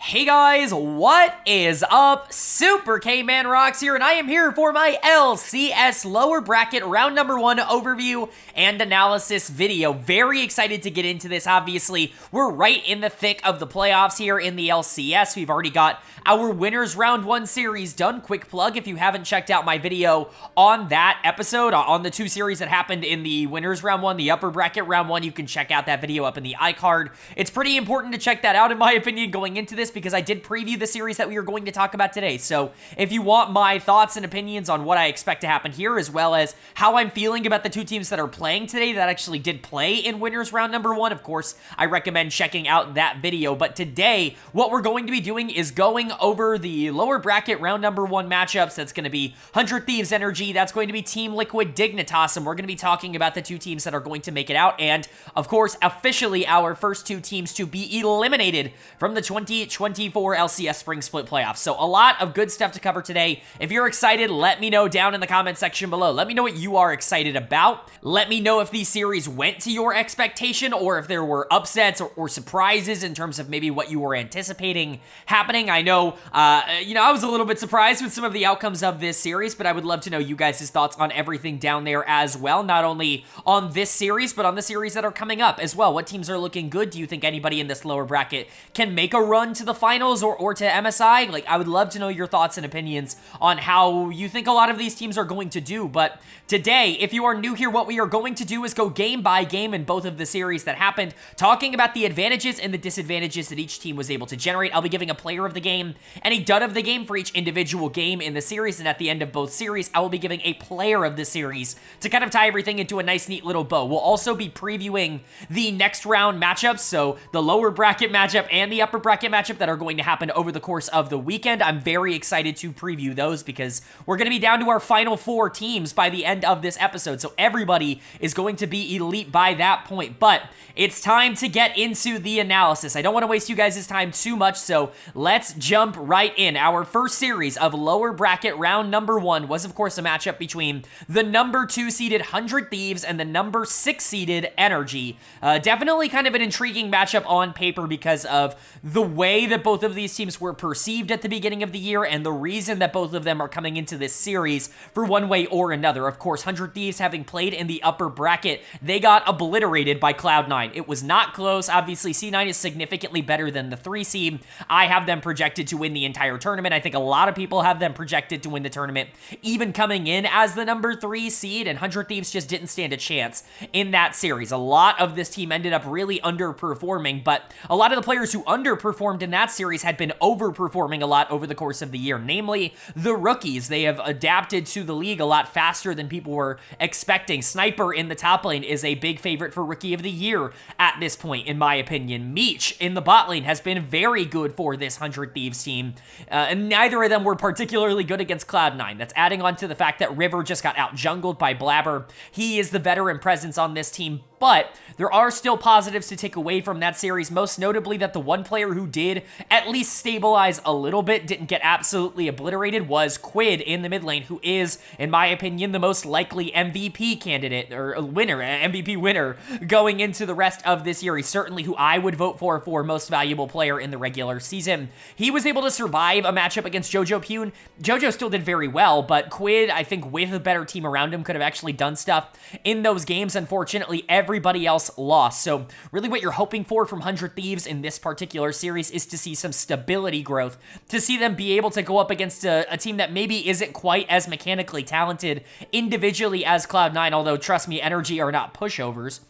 Hey guys, what is up? Super K-Man Rocks here, and I am here for my LCS lower bracket round number 1 overview and analysis video. Very excited to get into this. Obviously, we're right in the thick of the playoffs here in the LCS. We've already got our winners round 1 series done. Quick plug, if you haven't checked out my video on that episode, on the 2 series that happened in the winners round 1, the upper bracket round 1, you can check out that video up in the iCard. It's pretty important to check that out, in my opinion, going into this, because I did preview the series that we are going to talk about today. So if you want my thoughts and opinions on what I expect to happen here, as well as how I'm feeling about the 2 teams that are playing today that actually did play in winners round number 1, of course, I recommend checking out that video. But today, what we're going to be doing is going over the lower bracket round number 1 matchups. That's going to be 100 Thieves Energy, that's going to be Team Liqiod Dignitas, and we're going to be talking about the 2 teams that are going to make it out, and of course, officially our first 2 teams to be eliminated from the 2024 LCS Spring Split Playoffs. So a lot of good stuff to cover today. If you're excited, let me know down in the comment section below. Let me know what you are excited about. Let me know if these series went to your expectation, or if there were upsets or surprises in terms of maybe what you were anticipating happening. I know, I was a little bit surprised with some of the outcomes of this series, but I would love to know you guys' thoughts on everything down there as well. Not only on this series, but on the series that are coming up as well. What teams are looking good? Do you think anybody in this lower bracket can make a run to the finals or to MSI? Like, I would love to know your thoughts and opinions on how you think a lot of these teams are going to do. But today, if you are new here, what we are going to do is go game by game in both of the series that happened, talking about the advantages and the disadvantages that each team was able to generate. I'll be giving a player of the game and a dud of the game for each individual game in the series, and at the end of both series, I will be giving a player of the series to kind of tie everything into a nice, neat little bow. We'll also be previewing the next round matchups, so the lower bracket matchup and the upper bracket matchup that are going to happen over the course of the weekend. I'm very excited to preview those because we're going to be down to our final 4 teams by the end of this episode, so everybody is going to be elite by that point. But it's time to get into the analysis. I don't want to waste you guys' time too much, so let's jump right in. Our first series of lower bracket round number 1 was, of course, a matchup between the number 2 seeded 100 Thieves and the number 6 seeded Energy. Definitely kind of an intriguing matchup on paper because of the way that both of these teams were perceived at the beginning of the year and the reason that both of them are coming into this series for one way or another. Of course, 100 Thieves, having played in the upper bracket, they got obliterated by Cloud9. It was not close. Obviously, C9 is significantly better than the 3 seed. I have them projected to win the entire tournament. I think a lot of people have them projected to win the tournament, even coming in as the number 3 seed, and 100 Thieves just didn't stand a chance in that series. A lot of this team ended up really underperforming, but a lot of the players who underperformed in that series had been overperforming a lot over the course of the year, namely the rookies. They have adapted to the league a lot faster than people were expecting. Sniper in the top lane is a big favorite for Rookie of the Year at this point, in my opinion. Meech in the bot lane has been very good for this 100 Thieves team, and neither of them were particularly good against Cloud9. That's adding on to the fact that River just got out-jungled by Blabber. He is the veteran presence on this team, but there are still positives to take away from that series, most notably that the one player who did at least stabilize a little bit, didn't get absolutely obliterated, was Quid in the mid lane, who is, in my opinion, the most likely MVP candidate, or winner, MVP winner, going into the rest of this year. He's certainly who I would vote for most valuable player in the regular season. He was able to survive a matchup against Jojo Pune. Jojo still did very well, but Quid, I think with a better team around him, could have actually done stuff in those games. Unfortunately, everybody else lost. So really what you're hoping for from 100 Thieves in this particular series is to see some stability growth, to see them be able to go up against a team that maybe isn't quite as mechanically talented individually as Cloud9, although trust me, Energy are not pushovers.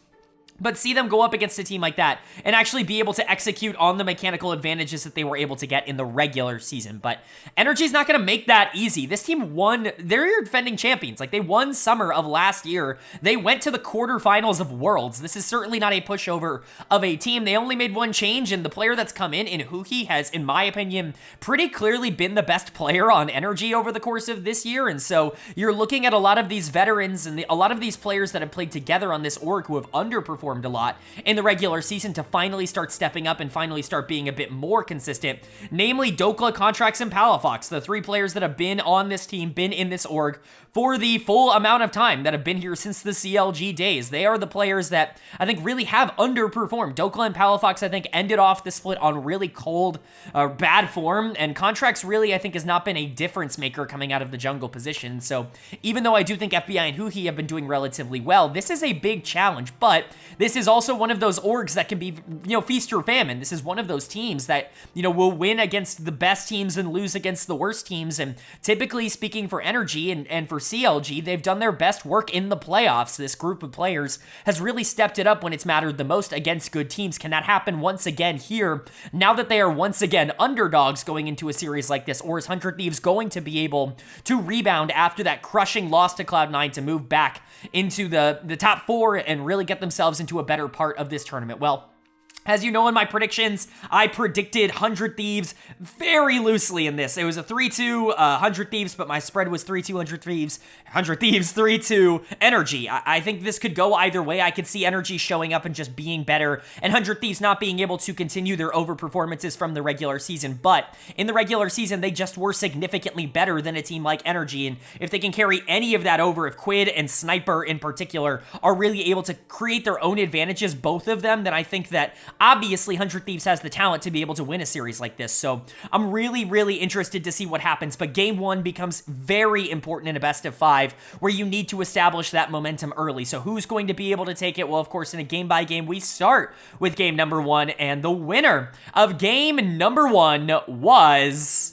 But see them go up against a team like that and actually be able to execute on the mechanical advantages that they were able to get in the regular season. But Energy's not going to make that easy. This team won. They're your defending champions. Like, they won summer of last year. They went to the quarterfinals of Worlds. This is certainly not a pushover of a team. They only made one change, and the player that's come in Huhi, has, in my opinion, pretty clearly been the best player on Energy over the course of this year. And so you're looking at a lot of these veterans and a lot of these players that have played together on this org who have underperformed underperformed a lot in the regular season to finally start stepping up and finally start being a bit more consistent, namely Dokla, Contracts, and Palafox, the 3 players that have been on this team, been in this org for the full amount of time, that have been here since the CLG days. They are the players that I think really have underperformed. Dokla and Palafox, I think, ended off the split on really cold, bad form, and Contracts really, I think, has not been a difference maker coming out of the jungle position. So even though I do think FBI and Huhi have been doing relatively well, this is a big challenge, but this is also one of those orgs that can be, feast or famine. This is one of those teams that, will win against the best teams and lose against the worst teams, and typically speaking for Energy and for CLG, they've done their best work in the playoffs. This group of players has really stepped it up when it's mattered the most against good teams. Can that happen once again here, now that they are once again underdogs going into a series like this, or is 100 Thieves going to be able to rebound after that crushing loss to Cloud9 to move back into the top 4 and really get themselves into a better part of this tournament? Well, as you know, in my predictions, I predicted 100 Thieves very loosely in this. It was a 3-2 100 Thieves, but my spread was 3-2 100 Thieves. 100 Thieves 3-2 Energy. I think this could go either way. I could see Energy showing up and just being better, and 100 Thieves not being able to continue their overperformances from the regular season. But in the regular season, they just were significantly better than a team like Energy, and if they can carry any of that over, if Quid and Sniper in particular are really able to create their own advantages, both of them, then I think that obviously 100 Thieves has the talent to be able to win a series like this. So I'm really, really interested to see what happens. But game 1 becomes very important in a best of 5, where you need to establish that momentum early. So who's going to be able to take it? Well, of course, in a game by game, we start with game number 1. And the winner of game number 1 was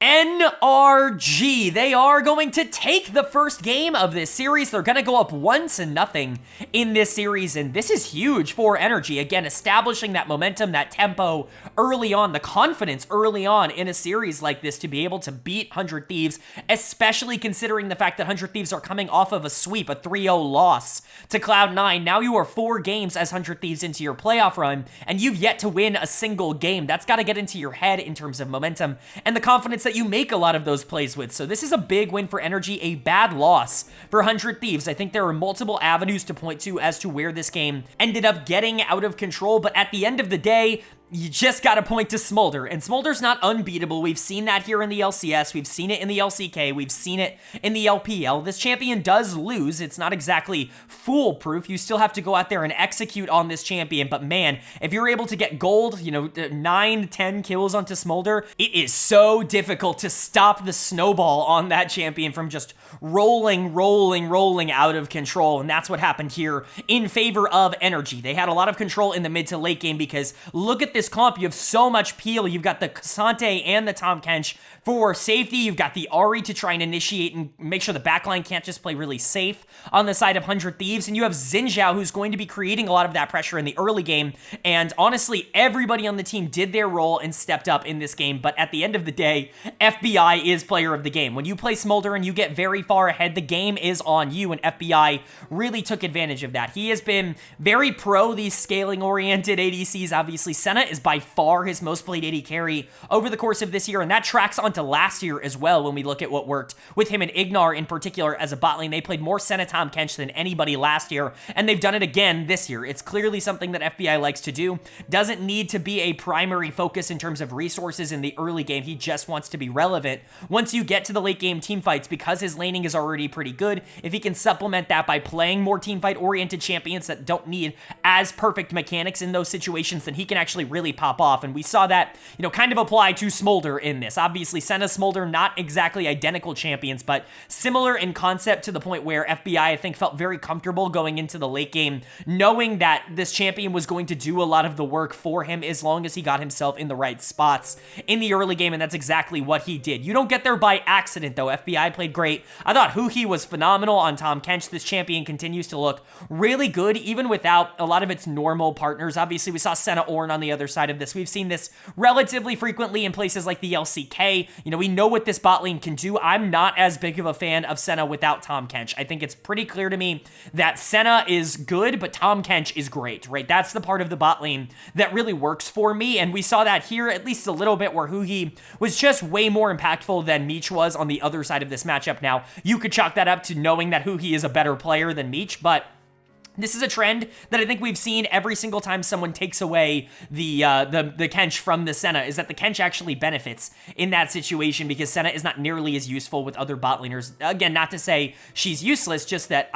NRG. They are going to take the first game of this series. They're going to go up 1-0 in this series, and this is huge for Energy. Again, establishing that momentum, that tempo early on, the confidence early on in a series like this to be able to beat 100 Thieves, especially considering the fact that 100 Thieves are coming off of a sweep, a 3-0 loss to Cloud9. Now you are 4 games as 100 Thieves into your playoff run, and you've yet to win a single game. That's got to get into your head in terms of momentum and the confidence that you make a lot of those plays with. So this is a big win for Energy, a bad loss for 100 Thieves. I think there are multiple avenues to point to as to where this game ended up getting out of control, but at the end of the day, you just got to point to Smolder, and Smolder's not unbeatable. We've seen that here in the LCS. We've seen it in the LCK. We've seen it in the LPL. This champion does lose. It's not exactly foolproof. You still have to go out there and execute on this champion, but man, if you're able to get gold, 9, 10 kills onto Smolder, it is so difficult to stop the snowball on that champion from just rolling out of control, and that's what happened here in favor of Energy. They had a lot of control in the mid to late game because look at this comp. You have so much peel. You've got the Kasante and the Tahm Kench for safety. You've got the Ahri to try and initiate and make sure the backline can't just play really safe on the side of 100 Thieves, and you have Xin Zhao who's going to be creating a lot of that pressure in the early game, and honestly, everybody on the team did their role and stepped up in this game, but at the end of the day, FBI is player of the game. When you play Smolder and you get very far ahead, the game is on you, and FBI really took advantage of that. He has been very pro these scaling-oriented ADCs. Obviously, Senna is by far his most played AD carry over the course of this year, and that tracks onto last year as well when we look at what worked with him and Ignar in particular as a bot lane. They played more Senna Tahm Kench than anybody last year, and they've done it again this year. It's clearly something that FBI likes to do. Doesn't need to be a primary focus in terms of resources in the early game. He just wants to be relevant once you get to the late game team fights, because his laning is already pretty good. If he can supplement that by playing more team fight oriented champions that don't need as perfect mechanics in those situations, then he can actually really pop off, and we saw that, kind of apply to Smolder in this. Obviously, Senna, Smolder, not exactly identical champions, but similar in concept to the point where FBI, I think, felt very comfortable going into the late game, knowing that this champion was going to do a lot of the work for him as long as he got himself in the right spots in the early game, and that's exactly what he did. You don't get there by accident, though. FBI played great. I thought Huhi was phenomenal on Tahm Kench. This champion continues to look really good, even without a lot of its normal partners. Obviously, we saw Senna Ornn on the other side of this. We've seen this relatively frequently in places like the LCK. We know what this bot lane can do. I'm not as big of a fan of Senna without Tahm Kench. I think it's pretty clear to me that Senna is good, but Tahm Kench is great, right? That's the part of the bot lane that really works for me, and we saw that here at least a little bit where Huhi was just way more impactful than Meech was on the other side of this matchup. Now, you could chalk that up to knowing that Huhi is a better player than Meech, but This is a trend that I think we've seen every single time someone takes away the Kench from the Senna, is that the Kench actually benefits in that situation because Senna is not nearly as useful with other bot laners. Again, not to say she's useless, just that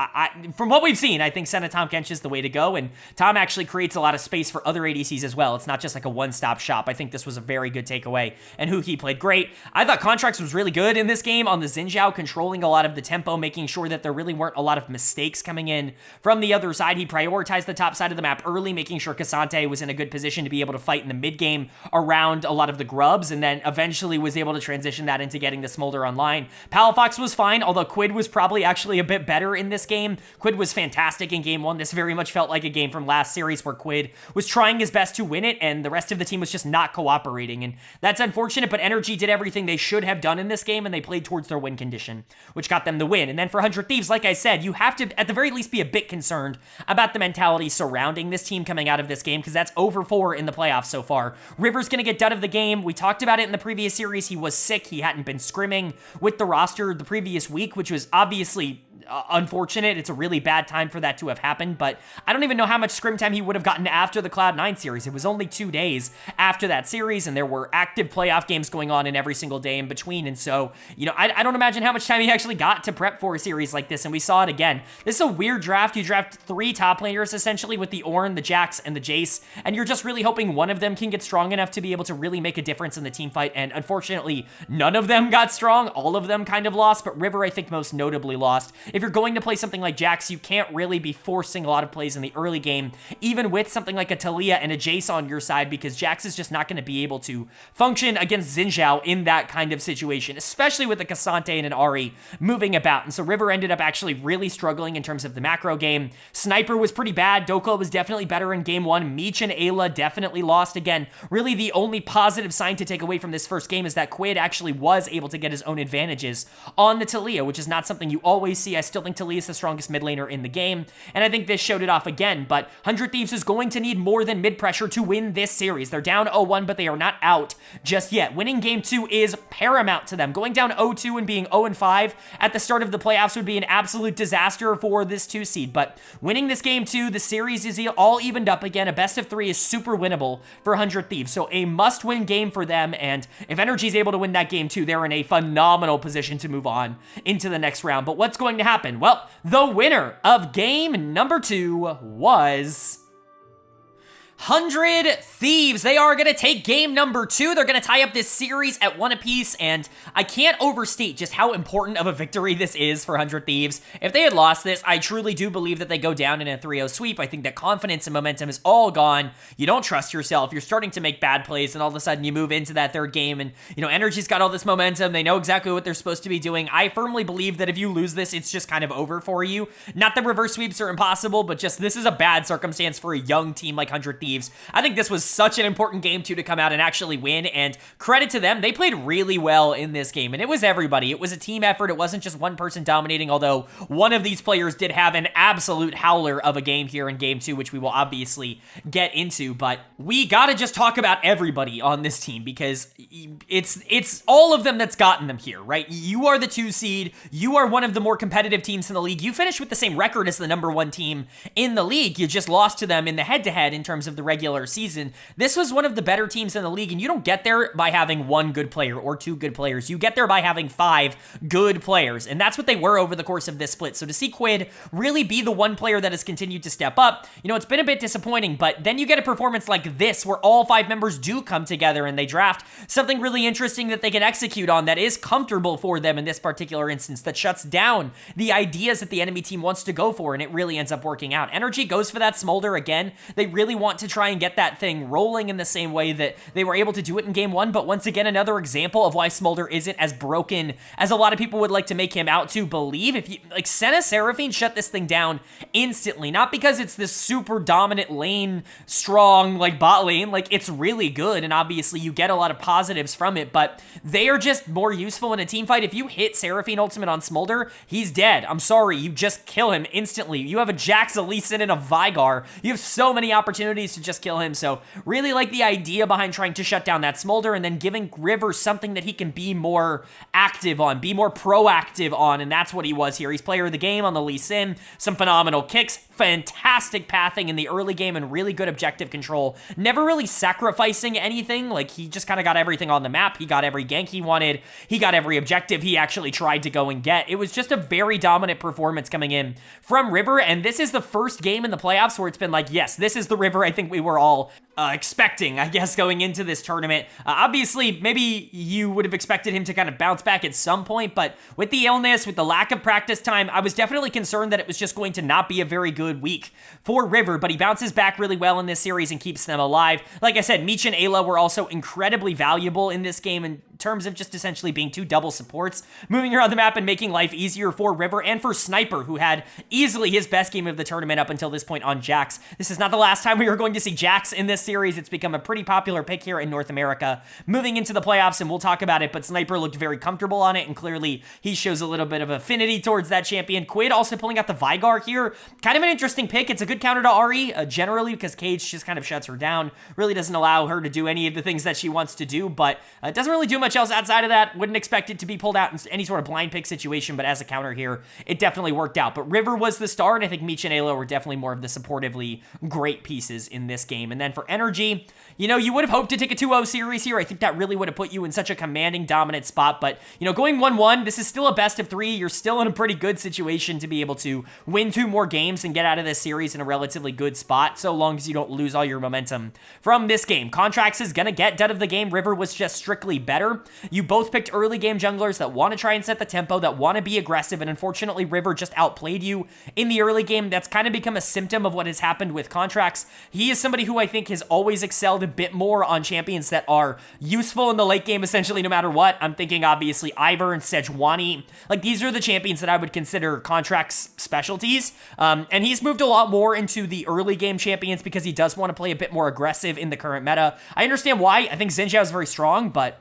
from what we've seen, I think Senna Tahm Kench is the way to go, and Tahm actually creates a lot of space for other ADCs as well. It's not just like a one-stop shop. I think this was a very good takeaway, and Huki played great. I thought Contracts was really good in this game on the Xin Zhao, controlling a lot of the tempo, making sure that there really weren't a lot of mistakes coming in from the other side. He prioritized the top side of the map early, making sure Cassante was in a good position to be able to fight in the mid game around a lot of the grubs, and then eventually was able to transition that into getting the Smolder online. Palafox was fine, although Quid was probably actually a bit better in this game. Quid was fantastic in game 1. This very much felt like a game from last series where Quid was trying his best to win it, and the rest of the team was just not cooperating, and that's unfortunate, but Energy did everything they should have done in this game, and they played towards their win condition, which got them the win. And then for 100 Thieves, like I said, you have to, at the very least, be a bit concerned about the mentality surrounding this team coming out of this game, because that's over 4 in the playoffs so far. River's going to get done of the game. We talked about it in the previous series. He was sick. He hadn't been scrimming with the roster the previous week, which was obviously unfortunate. It's a really bad time for that to have happened, but I don't even know how much scrim time he would have gotten after the Cloud9 series. It was only 2 days after that series, and there were active playoff games going on in every single day in between, and so, you know, I don't imagine how much time he actually got to prep for a series like this, and we saw it again. This is a weird draft. You draft 3 top laners, essentially, with the Ornn, the Jax, and the Jace, and you're just really hoping one of them can get strong enough to be able to really make a difference in the team fight, and unfortunately, none of them got strong. All of them kind of lost, but River, I think, most notably lost. If you're going to play something like Jax, you can't really be forcing a lot of plays in the early game, even with something like a Taliyah and a Jace on your side, because Jax is just not going to be able to function against Xin Zhao in that kind of situation, especially with a Cassante and an Ahri moving about. And so River ended up actually really struggling in terms of the macro game. Sniper was pretty bad. Doka was definitely better in game 1. Meech and Ayla definitely lost. Again, really the only positive sign to take away from this first game is that Quid actually was able to get his own advantages on the Taliyah, which is not something you always see. I still think Taliyah is the strongest mid laner in the game, and I think this showed it off again, but 100 Thieves is going to need more than mid pressure to win this series. They're down 0-1, but they are not out just yet. Winning game 2 is paramount to them. Going down 0-2 and being 0-5 at the start of the playoffs would be an absolute disaster for this 2 seed, but winning this game 2, the series is all evened up again. A best of 3 is super winnable for 100 Thieves, so a must-win game for them, and if Energy is able to win that game 2, they're in a phenomenal position to move on into the next round. But what's going to happen? Well, the winner of game number 2 was 100 Thieves. They are going to take game number 2. They're going to tie up this series at 1 apiece, and I can't overstate just how important of a victory this is for 100 Thieves. If they had lost this, I truly do believe that they go down in a 3-0 sweep. I think that confidence and momentum is all gone. You don't trust yourself. You're starting to make bad plays, and all of a sudden you move into that third game, and, you know, Energy's got all this momentum. They know exactly what they're supposed to be doing. I firmly believe that if you lose this, it's just kind of over for you. Not that reverse sweeps are impossible, but just this is a bad circumstance for a young team like 100 Thieves. I think this was such an important game 2 to come out and actually win, and credit to them. They played really well in this game, and it was everybody. It was a team effort. It wasn't just one person dominating, although one of these players did have an absolute howler of a game here in game 2, which we will obviously get into, but we gotta just talk about everybody on this team, because it's all of them that's gotten them here, right? You are the 2 seed. You are one of the more competitive teams in the league. You finished with the same record as the number 1 team in the league. You just lost to them in the head-to-head in terms of the regular season. This was one of the better teams in the league, and you don't get there by having 1 good player or 2 good players. You get there by having 5 good players, and that's what they were over the course of this split. So to see Quid really be the one player that has continued to step up, you know, it's been a bit disappointing, but then you get a performance like this where all 5 members do come together and they draft something really interesting that they can execute on that is comfortable for them in this particular instance, that shuts down the ideas that the enemy team wants to go for, and it really ends up working out. Energy goes for that Smolder again. They really want to try and get that thing rolling in the same way that they were able to do it in game 1, but once again, another example of why Smolder isn't as broken as a lot of people would like to make him out to believe. If you, like, Senna Seraphine shut this thing down instantly, not because it's this super dominant lane, strong, like, bot lane, like, it's really good, and obviously you get a lot of positives from it, but they are just more useful in a team fight. If you hit Seraphine ultimate on Smolder, he's dead. I'm sorry, you just kill him instantly. You have a Jax, a Lee Sin, and a Vigar. You have so many opportunities to just kill him, so really like the idea behind trying to shut down that Smolder and then giving River something that he can be more active on, be more proactive on, and that's what he was here. He's player of the game on the Lee Sin, some phenomenal kicks, fantastic pathing in the early game, and really good objective control. Never really sacrificing anything, like he just kind of got everything on the map. He got every gank he wanted. He got every objective he actually tried to go and get. It was just a very dominant performance coming in from River, and this is the first game in the playoffs where it's been like, yes, this is the River I think we were all expecting, I guess, going into this tournament. Obviously, maybe you would have expected him to kind of bounce back at some point, but with the illness, with the lack of practice time, I was definitely concerned that it was just going to not be a very good week for River, but he bounces back really well in this series and keeps them alive. Like I said, Meech and Ayla were also incredibly valuable in this game in terms of just essentially being two double supports, moving around the map and making life easier for River and for Sniper, who had easily his best game of the tournament up until this point on Jax. This is not the last time we are going to see Jax in this series. It's become a pretty popular pick here in North America. Moving into the playoffs, and we'll talk about it, but Sniper looked very comfortable on it, and clearly he shows a little bit of affinity towards that champion. Quid also pulling out the Vigar here. Kind of an interesting pick. It's a good counter to Ahri, generally, because Cage just kind of shuts her down. Really doesn't allow her to do any of the things that she wants to do, but doesn't really do much else outside of that. Wouldn't expect it to be pulled out in any sort of blind pick situation, but as a counter here, it definitely worked out. But River was the star, and I think Meech and Ayla were definitely more of the supportively great pieces in this game. And then for Energy, you know, you would have hoped to take a 2-0 series here. I think that really would have put you in such a commanding, dominant spot. But, you know, going 1-1, this is still a best of 3. You're still in a pretty good situation to be able to win 2 more games and get out of this series in a relatively good spot, so long as you don't lose all your momentum from this game. Contracts is going to get dead of the game. River was just strictly better. You both picked early game junglers that want to try and set the tempo, that want to be aggressive, and unfortunately, River just outplayed you in the early game. That's kind of become a symptom of what has happened with Contracts. He is somebody who I think has always excelled a bit more on champions that are useful in the late game, essentially, no matter what. I'm thinking, obviously, Ivor and Sejuani. Like, these are the champions that I would consider Contracts specialties, and he's moved a lot more into the early game champions because he does want to play a bit more aggressive in the current meta. I understand why. I think Xin Zhao is very strong, but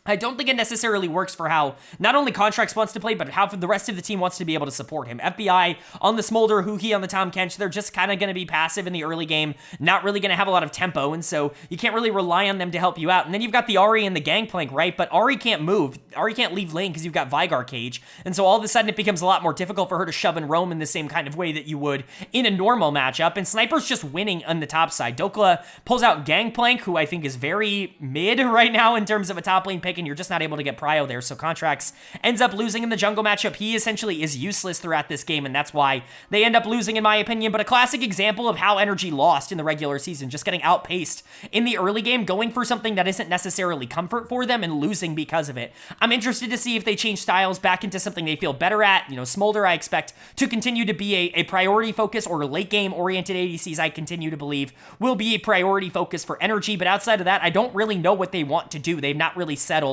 I don't think it necessarily works for how not only Contracts wants to play, but how the rest of the team wants to be able to support him. FBI on the Smolder, Huhi on the Tahm Kench, they're just kind of going to be passive in the early game, not really going to have a lot of tempo, and so you can't really rely on them to help you out. And then you've got the Ahri and the Gangplank, right? But Ahri can't move. Ahri can't leave lane because you've got Vigar Cage, and so all of a sudden it becomes a lot more difficult for her to shove and roam in the same kind of way that you would in a normal matchup, and Sniper's just winning on the top side. Dokla pulls out Gangplank, who I think is very mid right now in terms of a top lane pick, and you're just not able to get prio there, so Contracts ends up losing in the jungle matchup. He essentially is useless throughout this game, and that's why they end up losing, in my opinion. But a classic example of how Energy lost in the regular season, just getting outpaced in the early game, going for something that isn't necessarily comfort for them and losing because of it. I'm interested to see if they change styles back into something they feel better at. You know, Smolder, I expect to continue to be a priority focus, or late game oriented ADCs, I continue to believe will be a priority focus for Energy. But outside of that, I don't really know what they want to do. They've not really settled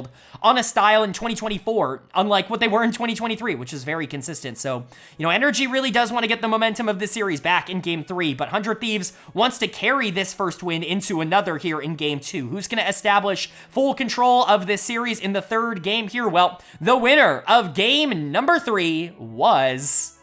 on a style in 2024, unlike what they were in 2023, which is very consistent. So, you know, Energy really does want to get the momentum of this series back in Game 3, but 100 Thieves wants to carry this first win into another here in Game 2. Who's going to establish full control of this series in the third game here? Well, the winner of Game number 3 was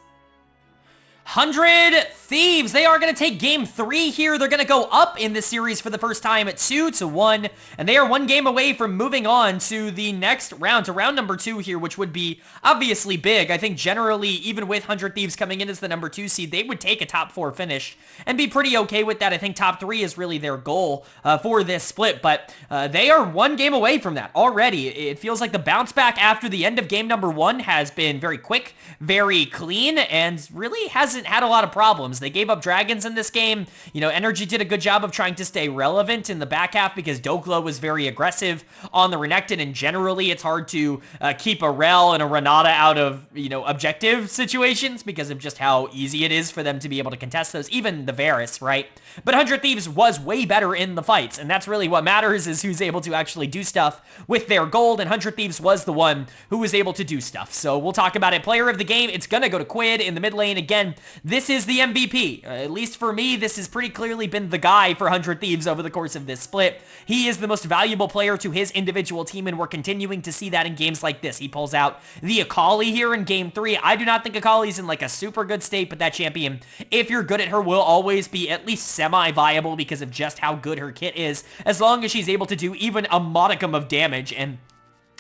100 Thieves. They are going to take Game 3 here. They're going to go up in this series for the first time at 2-1, and they are one game away from moving on to the next round, to round number 2 here, which would be obviously big. I think generally, even with 100 Thieves coming in as the number 2 seed, they would take a top 4 finish and be pretty okay with that. I think top 3 is really their goal for this split, but they are one game away from that already. It feels like the bounce back after the end of game number 1 has been very quick, very clean, and really hasn't had a lot of problems. They gave up dragons in this game. You know, Energy did a good job of trying to stay relevant in the back half because Dokla was very aggressive on the Renekton, and generally it's hard to keep a Rel and a Renata out of, you know, objective situations because of just how easy it is for them to be able to contest those, even the Varus, right? But 100 Thieves was way better in the fights, and that's really what matters, is who's able to actually do stuff with their gold, and 100 Thieves was the one who was able to do stuff. So we'll talk about it. Player of the game, it's gonna go to Quid in the mid lane. Again, this is the MVP. At least for me, this has pretty clearly been the guy for 100 Thieves over the course of this split. He is the most valuable player to his individual team, and we're continuing to see that in games like this. He pulls out the Akali here in game 3. I do not think Akali's in like a super good state, but that champion, if you're good at her, will always be at least semi-viable because of just how good her kit is, as long as she's able to do even a modicum of damage. And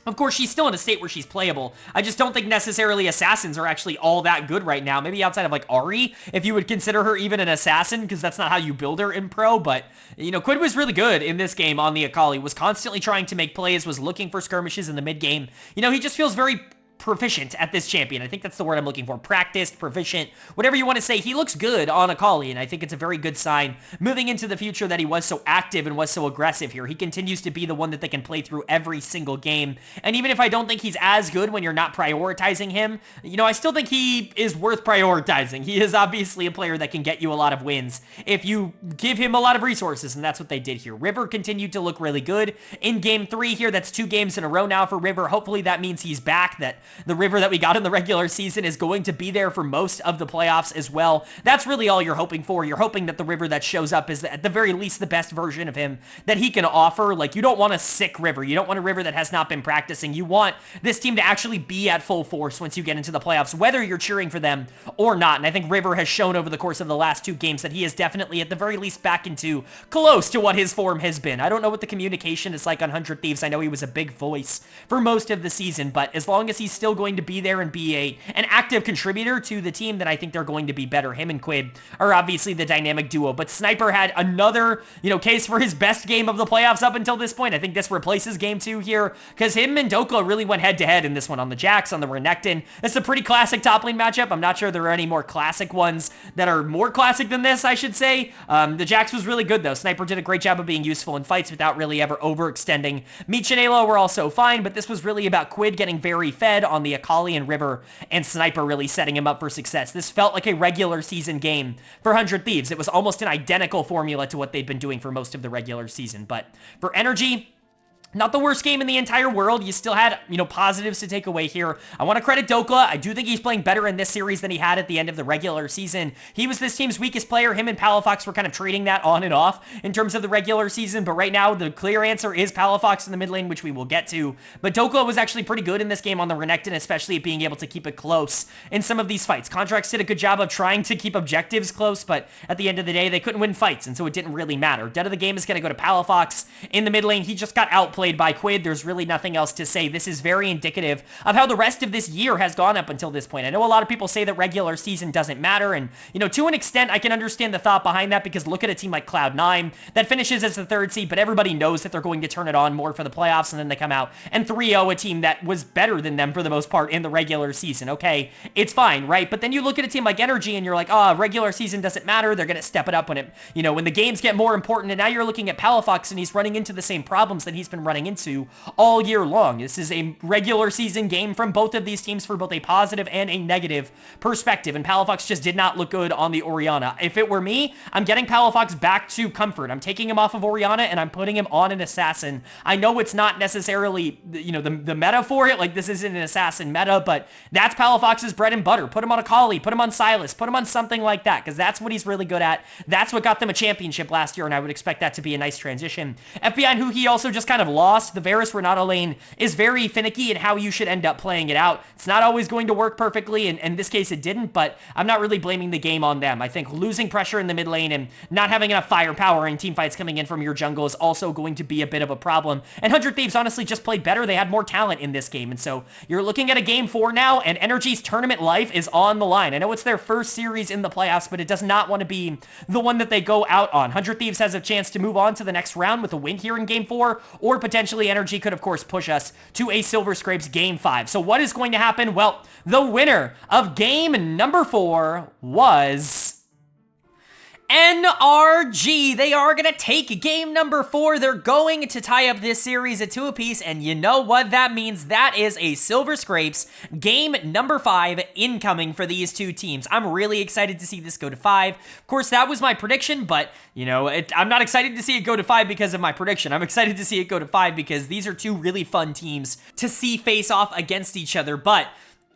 of course, she's still in a state where she's playable. I just don't think necessarily assassins are actually all that good right now. Maybe outside of like Ahri, if you would consider her even an assassin, because that's not how you build her in pro. But, you know, Quid was really good in this game on the Akali, was constantly trying to make plays, was looking for skirmishes in the mid game. You know, he just feels very proficient at this champion. I think that's the word I'm looking for. Practiced, proficient, whatever you want to say. He looks good on Akali, and I think it's a very good sign moving into the future that he was so active and was so aggressive here. He continues to be the one that they can play through every single game. And even if I don't think he's as good when you're not prioritizing him, you know, I still think he is worth prioritizing. He is obviously a player that can get you a lot of wins if you give him a lot of resources, and that's what they did here. River continued to look really good in game 3 here. That's 2 games in a row now for River. Hopefully that means he's back, that the River that we got in the regular season is going to be there for most of the playoffs as well. That's really all you're hoping for. You're hoping that the River that shows up is at the very least the best version of him that he can offer. Like, you don't want a sick River. You don't want a River that has not been practicing. You want this team to actually be at full force once you get into the playoffs, whether you're cheering for them or not. And I think River has shown over the course of the last 2 games that he is definitely at the very least back into close to what his form has been. I don't know what the communication is like on 100 Thieves. I know he was a big voice for most of the season, but as long as he's still going to be there and be an active contributor to the team, then I think they're going to be better. Him and Quid are obviously the dynamic duo, but Sniper had another, you know, case for his best game of the playoffs up until this point. I think this replaces game 2 here, because him and Dokla really went head-to-head in this one on the Jax, on the Renekton. It's a pretty classic top lane matchup. I'm not sure there are any more classic ones that are more classic than this, I should say. The Jax was really good, though. Sniper did a great job of being useful in fights without really ever overextending. Meech and Alo were also fine, but this was really about Quid getting very fed on the Akali and River, and Sniper really setting him up for success. This felt like a regular season game for 100 Thieves. It was almost an identical formula to what they'd been doing for most of the regular season. But for Energy, not the worst game in the entire world. You still had, you know, positives to take away here. I want to credit Dokla. I do think he's playing better in this series than he had at the end of the regular season. He was this team's weakest player. Him and Palafox were kind of trading that on and off in terms of the regular season, but right now the clear answer is Palafox in the mid lane, which we will get to. But Dokla was actually pretty good in this game on the Renekton, especially at being able to keep it close in some of these fights. Contracts did a good job of trying to keep objectives close, but at the end of the day, they couldn't win fights, and so it didn't really matter. Dead of the game is going to go to Palafox in the mid lane. He just got outplayed by Quid. There's really nothing else to say. This is very indicative of how the rest of this year has gone up until this point. I know a lot of people say that regular season doesn't matter, and, you know, to an extent, I can understand the thought behind that, because look at a team like Cloud9 that finishes as the 3rd seed, but everybody knows that they're going to turn it on more for the playoffs, and then they come out and 3-0 a team that was better than them for the most part in the regular season. Okay, it's fine, right? But then you look at a team like Energy, and you're like, oh, regular season doesn't matter. They're going to step it up when it, you know, when the games get more important, and now you're looking at Palafox, and he's running into the same problems that he's been running into all year long. This is a regular season game from both of these teams for both a positive and a negative perspective, and Palafox just did not look good on the Orianna. If it were me, I'm getting Palafox back to comfort. I'm taking him off of Orianna, and I'm putting him on an assassin. I know it's not necessarily, you know, the meta for it, like this isn't an assassin meta, but that's Palafox's bread and butter. Put him on Akali, put him on Sylas, put him on something like that, because that's what he's really good at. That's what got them a championship last year, and I would expect that to be a nice transition. FBI and who he also just kind of lost. The Varus Renata lane is very finicky in how you should end up playing it out. It's not always going to work perfectly, and in this case it didn't, but I'm not really blaming the game on them. I think losing pressure in the mid lane and not having enough firepower and team fights coming in from your jungle is also going to be a bit of a problem. And 100 Thieves honestly just played better. They had more talent in this game, and so you're looking at a game 4 now, and Energy's tournament life is on the line. I know it's their first series in the playoffs, but it does not want to be the one that they go out on. 100 Thieves has a chance to move on to the next round with a win here in game 4, or potentially Energy could, of course, push us to a Silver Scrapes game 5. So what is going to happen? Well, the winner of game number 4 was NRG. They are going to take game number 4. They're going to tie up this series at 2 apiece, and you know what that means. That is a Silver Scrapes game number 5 incoming for these two teams. I'm really excited to see this go to 5. Of course, that was my prediction, but, you know, I'm not excited to see it go to 5 because of my prediction. I'm excited to see it go to 5 because these are two really fun teams to see face off against each other, but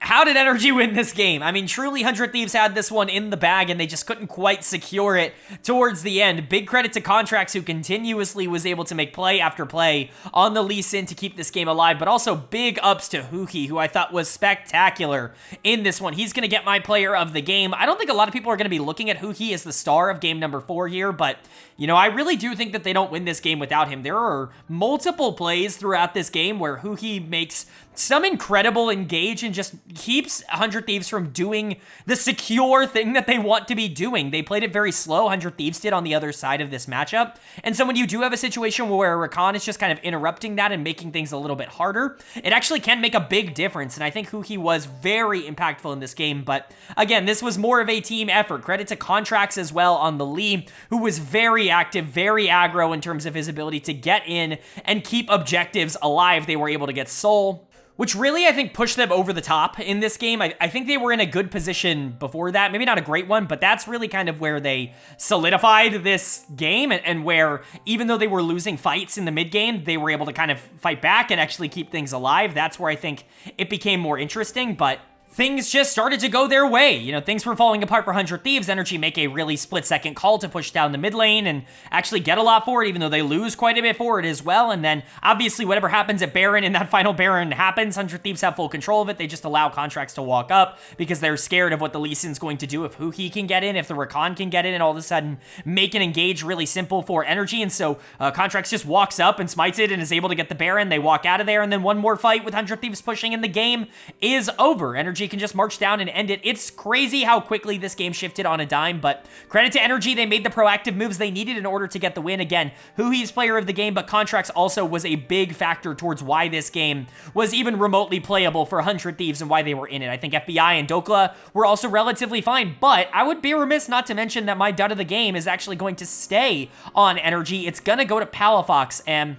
how did Energy win this game? I mean, truly 100 Thieves had this one in the bag and they just couldn't quite secure it towards the end. Big credit to Contracts, who continuously was able to make play after play on the Lee Sin to keep this game alive, but also big ups to Huki, who I thought was spectacular in this one. He's going to get my player of the game. I don't think a lot of people are going to be looking at Huki as the star of game number 4 here, but, you know, I really do think that they don't win this game without him. There are multiple plays throughout this game where Huki makes some incredible engage and just keeps 100 Thieves from doing the secure thing that they want to be doing. They played it very slow, 100 Thieves did, on the other side of this matchup. And so when you do have a situation where Rakan is just kind of interrupting that and making things a little bit harder, it actually can make a big difference. And I think Huki was very impactful in this game. But again, this was more of a team effort. Credit to Contracts as well on the Lee, who was very active, very aggro in terms of his ability to get in and keep objectives alive. They were able to get Soul, which really, I think, pushed them over the top in this game. I think they were in a good position before that. Maybe not a great one, but that's really kind of where they solidified this game and where, even though they were losing fights in the mid game, they were able to kind of fight back and actually keep things alive. That's where I think it became more interesting, but things just started to go their way. You know, things were falling apart for 100 Thieves. Energy make a really split-second call to push down the mid lane and actually get a lot for it, even though they lose quite a bit for it as well. And then, obviously, whatever happens at Baron in that final Baron happens. 100 Thieves have full control of it. They just allow Contracts to walk up because they're scared of what the Lee Sin's going to do if Huki can get in, if the Rakan can get in, and all of a sudden make an engage really simple for Energy. And so Contracts just walks up and smites it and is able to get the Baron. They walk out of there, and then one more fight with 100 Thieves pushing in the game is over. Energy can just march down and end it. It's crazy how quickly this game shifted on a dime, but credit to Energy. They made the proactive moves they needed in order to get the win. Again, Huhi's player of the game, but Contracts also was a big factor towards why this game was even remotely playable for 100 Thieves and why they were in it. I think FBI and Dokla were also relatively fine, but I would be remiss not to mention that my dud of the game is actually going to stay on Energy. It's gonna go to Palafox, and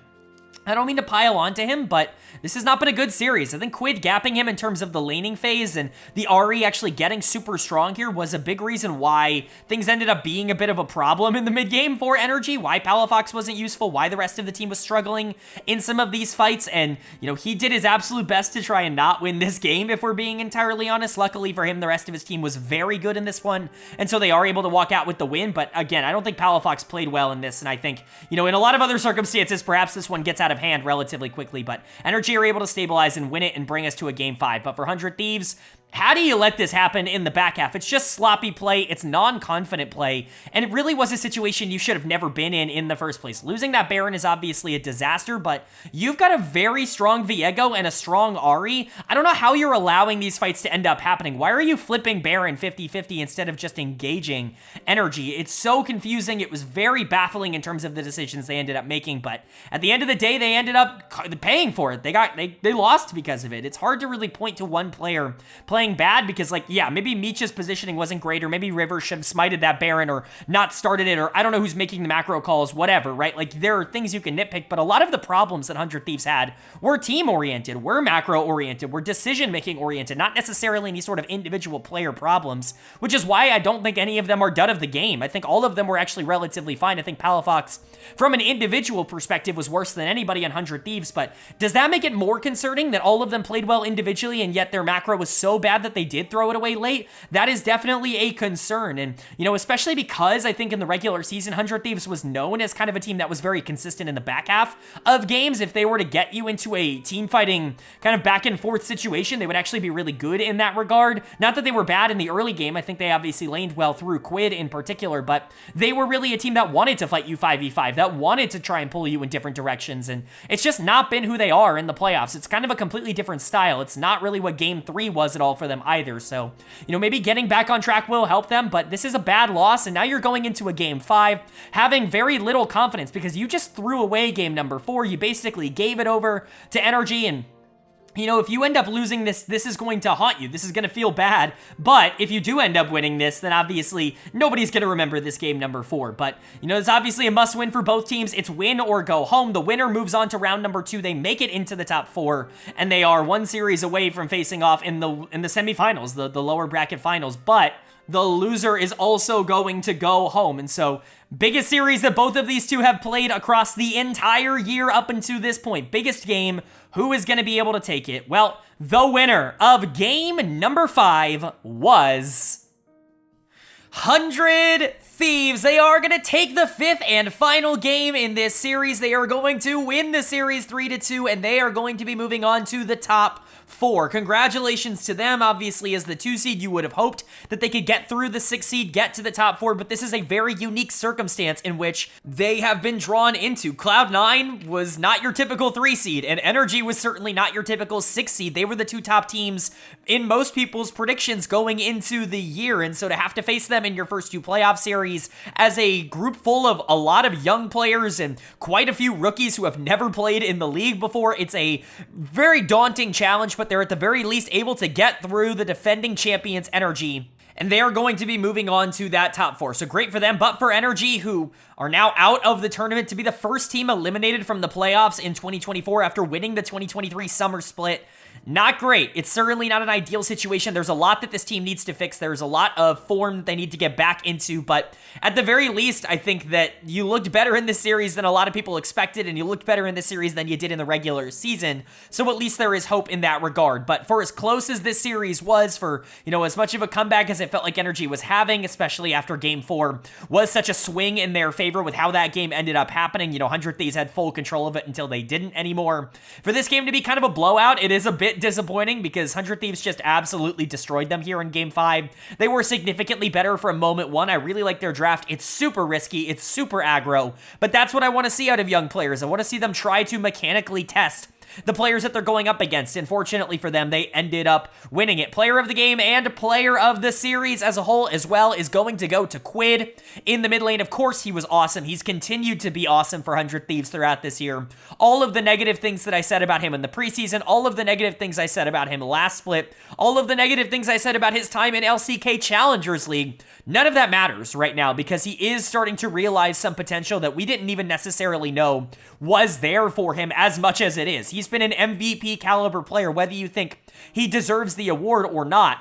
I don't mean to pile onto him, but this has not been a good series. I think Quid gapping him in terms of the laning phase and the Ahri actually getting super strong here was a big reason why things ended up being a bit of a problem in the mid game for Energy, why Palafox wasn't useful, why the rest of the team was struggling in some of these fights. And, you know, he did his absolute best to try and not win this game, if we're being entirely honest. Luckily for him, the rest of his team was very good in this one, and so they are able to walk out with the win. But again, I don't think Palafox played well in this, and I think, you know, in a lot of other circumstances, perhaps this one gets out of hand relatively quickly, but Energy are able to stabilize and win it and bring us to a game 5. But for 100 Thieves, how do you let this happen in the back half? It's just sloppy play, it's non-confident play, and it really was a situation you should have never been in the first place. Losing that Baron is obviously a disaster, but you've got a very strong Viego and a strong Ahri. I don't know how you're allowing these fights to end up happening. Why are you flipping Baron 50-50 instead of just engaging Energy? It's so confusing. It was very baffling in terms of the decisions they ended up making, but at the end of the day, they ended up paying for it. They lost because of it. It's hard to really point to one player playing bad because, like, yeah, maybe Meech's positioning wasn't great, or maybe River should have smited that Baron or not started it, or I don't know who's making the macro calls, whatever, right? Like, there are things you can nitpick, but a lot of the problems that 100 Thieves had were team-oriented, were macro-oriented, were decision-making oriented, not necessarily any sort of individual player problems, which is why I don't think any of them are dud of the game. I think all of them were actually relatively fine. I think Palafox, from an individual perspective, was worse than anybody on 100 Thieves, but does that make it more concerning that all of them played well individually and yet their macro was so bad that they did throw it away late? That is definitely a concern. And, you know, especially because I think in the regular season, 100 Thieves was known as kind of a team that was very consistent in the back half of games. If they were to get you into a team fighting kind of back and forth situation, they would actually be really good in that regard. Not that they were bad in the early game. I think they obviously laned well through Quid in particular, but they were really a team that wanted to fight you 5v5, that wanted to try and pull you in different directions. And it's just not been who they are in the playoffs. It's kind of a completely different style. It's not really what game 3 was at all for them either. So, you know, maybe getting back on track will help them, but this is a bad loss, and now you're going into a game 5 having very little confidence because you just threw away game number 4. You basically gave it over to Energy, and you know, if you end up losing this, this is going to haunt you. This is going to feel bad. But if you do end up winning this, then obviously nobody's going to remember this game number 4. But, you know, it's obviously a must-win for both teams. It's win or go home. The winner moves on to round number 2. They make it into the top 4, and they are one series away from facing off in the semifinals, the lower bracket finals. But the loser is also going to go home. And so, biggest series that both of these two have played across the entire year up until this point. Biggest game. Who is going to be able to take it? Well, the winner of game number 5 was 100 Thieves. They are going to take the 5th and final game in this series. They are going to win the series 3-2, and they are going to be moving on to the top 4. Congratulations to them. Obviously, as the 2 seed, you would have hoped that they could get through the 6 seed, get to the top 4, but this is a very unique circumstance in which they have been drawn into. Cloud9 was not your typical 3 seed, and Energy was certainly not your typical 6 seed. They were the 2 top teams in most people's predictions going into the year, and so to have to face them in your first 2 playoff series as a group full of a lot of young players and quite a few rookies who have never played in the league before, it's a very daunting challenge, but they're at the very least able to get through the defending champions Energy, and they are going to be moving on to that top 4. So great for them, but for Energy, who are now out of the tournament, to be the first team eliminated from the playoffs in 2024 after winning the 2023 summer split, not great. It's certainly not an ideal situation. There's a lot that this team needs to fix. There's a lot of form that they need to get back into, but at the very least, I think that you looked better in this series than a lot of people expected, and you looked better in this series than you did in the regular season, so at least there is hope in that regard. But for as close as this series was, for, as much of a comeback as it felt like Energy was having, especially after Game 4 was such a swing in their favor with how that game ended up happening, 100 Thieves had full control of it until they didn't anymore. For this game to be kind of a blowout, it is a bit disappointing because 100 Thieves just absolutely destroyed them here in Game 5. They were significantly better from moment 1. I really like their draft. It's super risky. It's super aggro. But that's what I want to see out of young players. I want to see them try to mechanically test the players that they're going up against, and fortunately for them, they ended up winning it. Player of the game and player of the series as a whole as well is going to go to Quid in the mid lane. Of course, he was awesome. He's continued to be awesome for 100 Thieves throughout this year. All of the negative things that I said about him in the preseason, all of the negative things I said about him last split, all of the negative things I said about his time in LCK Challengers League, none of that matters right now because he is starting to realize some potential that we didn't even necessarily know was there for him as much as it is. He's been an MVP caliber player, whether you think he deserves the award or not.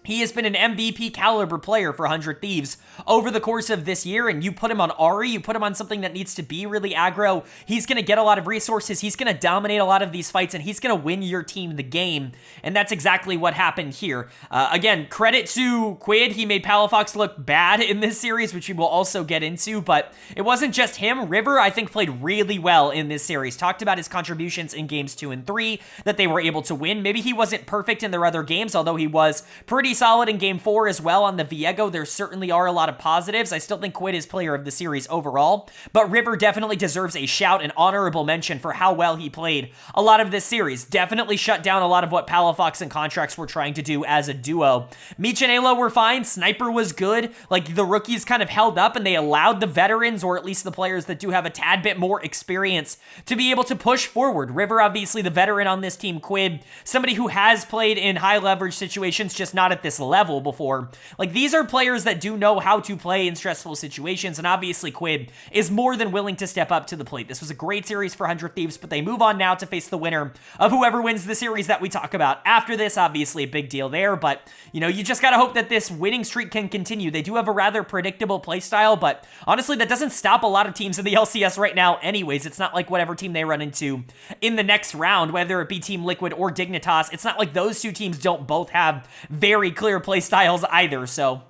He has been an MVP caliber player for 100 Thieves over the course of this year, and you put him on Ahri, you put him on something that needs to be really aggro, he's going to get a lot of resources, he's going to dominate a lot of these fights, and he's going to win your team the game, and that's exactly what happened here. Again, credit to Quid, he made Palafox look bad in this series, which we will also get into, but it wasn't just him. River, I think, played really well in this series. Talked about his contributions in games 2 and 3, that they were able to win. Maybe he wasn't perfect in their other games, although he was pretty solid in Game 4 as well on the Viego. There certainly are a lot of positives. I still think Quid is player of the series overall, but River definitely deserves a shout and honorable mention for how well he played a lot of this series. Definitely shut down a lot of what Palafox and Contracts were trying to do as a duo. Meech and Alo were fine. Sniper was good. Like, the rookies kind of held up, and they allowed the veterans, or at least the players that do have a tad bit more experience, to be able to push forward. River, obviously the veteran on this team. Quid, somebody who has played in high leverage situations, just not at this level before. Like, these are players that do know how to play in stressful situations, and obviously Quid is more than willing to step up to the plate. This was a great series for 100 Thieves, but they move on now to face the winner of whoever wins the series that we talk about after this. Obviously a big deal there, but you just gotta hope that this winning streak can continue. They do have a rather predictable playstyle, but honestly that doesn't stop a lot of teams in the LCS right now anyways. It's not like whatever team they run into in the next round, whether it be Team Liqiod or Dignitas, it's not like those two teams don't both have very clear play styles either, so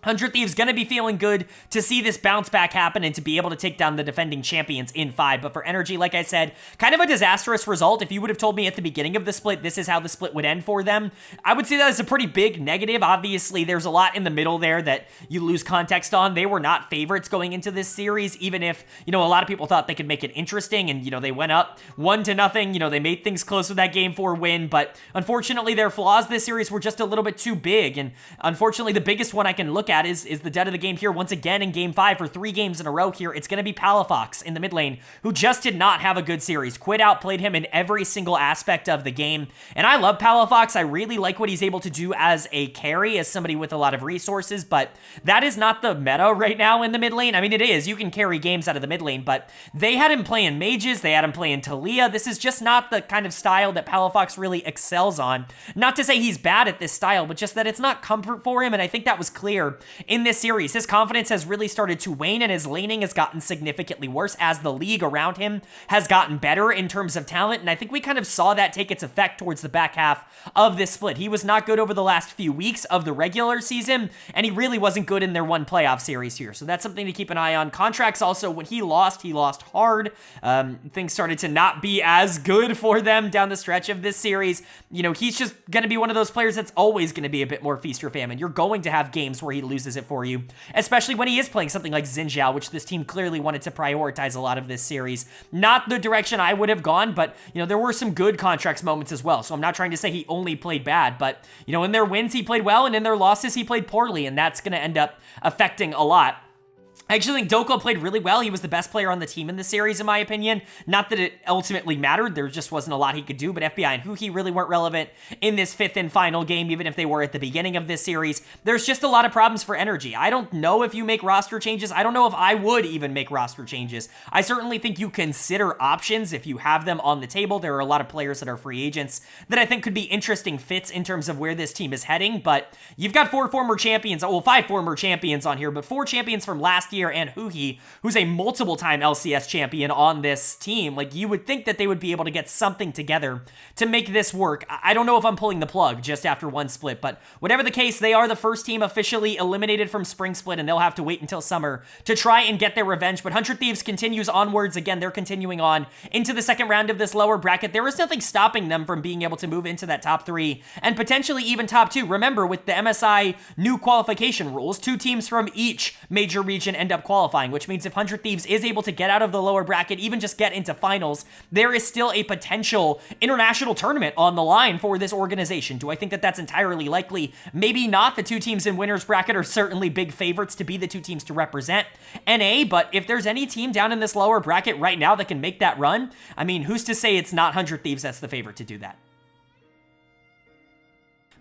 100 Thieves gonna be feeling good to see this bounce back happen and to be able to take down the defending champions in 5. But for Energy, like I said, kind of a disastrous result. If you would have told me at the beginning of the split, this is how the split would end for them, I would say that is a pretty big negative. Obviously, there's a lot in the middle there that you lose context on. They were not favorites going into this series, even if, a lot of people thought they could make it interesting, and, they went up 1-0. They made things close with that Game 4 win, but unfortunately, their flaws this series were just a little bit too big, and unfortunately, the biggest one I can look look at is the dead of the game here once again in Game 5 for 3 games in a row here. It's going to be Palafox in the mid lane, who just did not have a good series. Quid outplayed him in every single aspect of the game, and I love Palafox. I really like what he's able to do as a carry, as somebody with a lot of resources, but that is not the meta right now in the mid lane. I mean, it is. You can carry games out of the mid lane, but they had him playing mages, they had him playing Talia. This is just not the kind of style that Palafox really excels on. Not to say he's bad at this style, but just that it's not comfort for him, and I think that was clear in this series. His confidence has really started to wane, and his laning has gotten significantly worse as the league around him has gotten better in terms of talent, and I think we kind of saw that take its effect towards the back half of this split. He was not good over the last few weeks of the regular season, and he really wasn't good in their one playoff series here, so that's something to keep an eye on. Contracts also, when he lost hard. Things started to not be as good for them down the stretch of this series. You know, he's just going to be one of those players that's always going to be a bit more feast or famine. You're going to have games where he loses it for you, especially when he is playing something like Xin Zhao, which this team clearly wanted to prioritize a lot of this series. Not the direction I would have gone, but, you know, there were some good contracts moments as well, so I'm not trying to say he only played bad, but, you know, in their wins, he played well, and in their losses, he played poorly, and that's going to end up affecting a lot. I actually think Doko played really well. He was the best player on the team in the series, in my opinion. Not that it ultimately mattered. There just wasn't a lot he could do, but FBI and Huhi really weren't relevant in this 5th and final game, even if they were at the beginning of this series. There's just a lot of problems for energy. I don't know if you make roster changes. I don't know if I would even make roster changes. I certainly think you consider options if you have them on the table. There are a lot of players that are free agents that I think could be interesting fits in terms of where this team is heading, but you've got 4 former champions, well, 5 former champions on here, but 4 champions from last year, and Huhi, who's a multiple-time LCS champion on this team. Like, you would think that they would be able to get something together to make this work. I don't know if I'm pulling the plug just after one split, but whatever the case, they are the first team officially eliminated from Spring Split, and they'll have to wait until summer to try and get their revenge. But 100 Thieves continues onwards. Again, they're continuing on into the second round of this lower bracket. There is nothing stopping them from being able to move into that top 3 and potentially even top 2. Remember, with the MSI new qualification rules, 2 teams from each major region end up qualifying, which means if 100 Thieves is able to get out of the lower bracket, even just get into finals, there is still a potential international tournament on the line for this organization. Do I think that that's entirely likely? Maybe not. The 2 teams in winner's bracket are certainly big favorites to be the 2 teams to represent NA, but if there's any team down in this lower bracket right now that can make that run, I mean, who's to say it's not 100 Thieves that's the favorite to do that?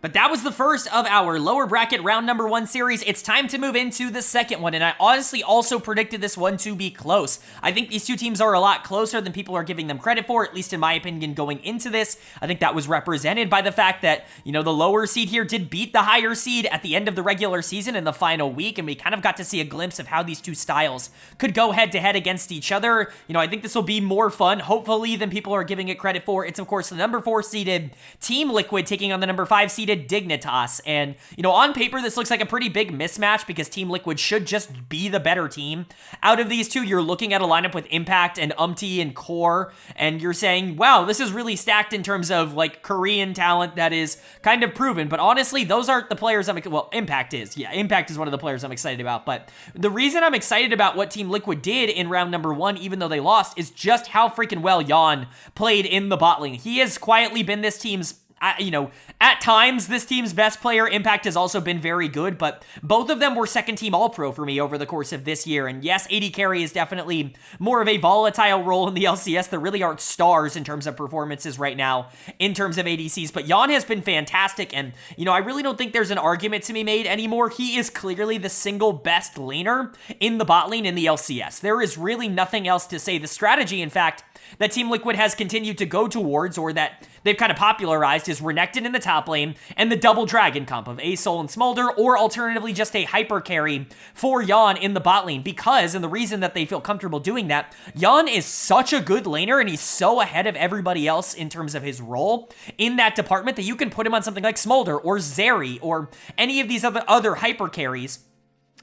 But that was the first of our lower bracket round number 1 series. It's time to move into the second one, and I honestly also predicted this one to be close. I think these 2 teams are a lot closer than people are giving them credit for, at least in my opinion going into this. I think that was represented by the fact that, you know, the lower seed here did beat the higher seed at the end of the regular season in the final week, and we kind of got to see a glimpse of how these 2 styles could go head-to-head against each other. You know, I think this will be more fun, hopefully, than people are giving it credit for. It's, of course, the number 4 seeded Team Liqiod taking on the number 5 seeded Dignitas, and, you know, on paper, this looks like a pretty big mismatch because Team Liqiod should just be the better team. Out of these 2, you're looking at a lineup with Impact and Umti and Core, and you're saying, wow, this is really stacked in terms of, like, Korean talent that is kind of proven, but honestly, those aren't the players well, Impact is. Yeah, Impact is one of the players I'm excited about, but the reason I'm excited about what Team Liqiod did in round number 1, even though they lost, is just how freaking well Jan played in the bot lane. He has quietly been this team's you know, at times, this team's best player. Impact has also been very good, but both of them were second-team All-Pro for me over the course of this year. And yes, AD Carry is definitely more of a volatile role in the LCS. There really aren't stars in terms of performances right now, in terms of ADCs, but Jan has been fantastic, and, you know, I really don't think there's an argument to be made anymore. He is clearly the single best laner in the bot lane in the LCS. There is really nothing else to say. The strategy, in fact, that Team Liqiod has continued to go towards, or that they've kind of popularized, is Renekton in the top lane and the double dragon comp of Asol and Smolder, or alternatively just a hyper carry for Jan in the bot lane, because, and the reason that they feel comfortable doing that, Jan is such a good laner and he's so ahead of everybody else in terms of his role in that department that you can put him on something like Smolder or Zeri or any of these other hyper carries,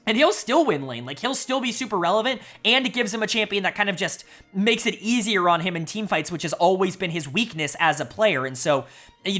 and he'll still win lane. Like, he'll still be super relevant, and it gives him a champion that kind of just makes it easier on him in team fights, which has always been his weakness as a player. And so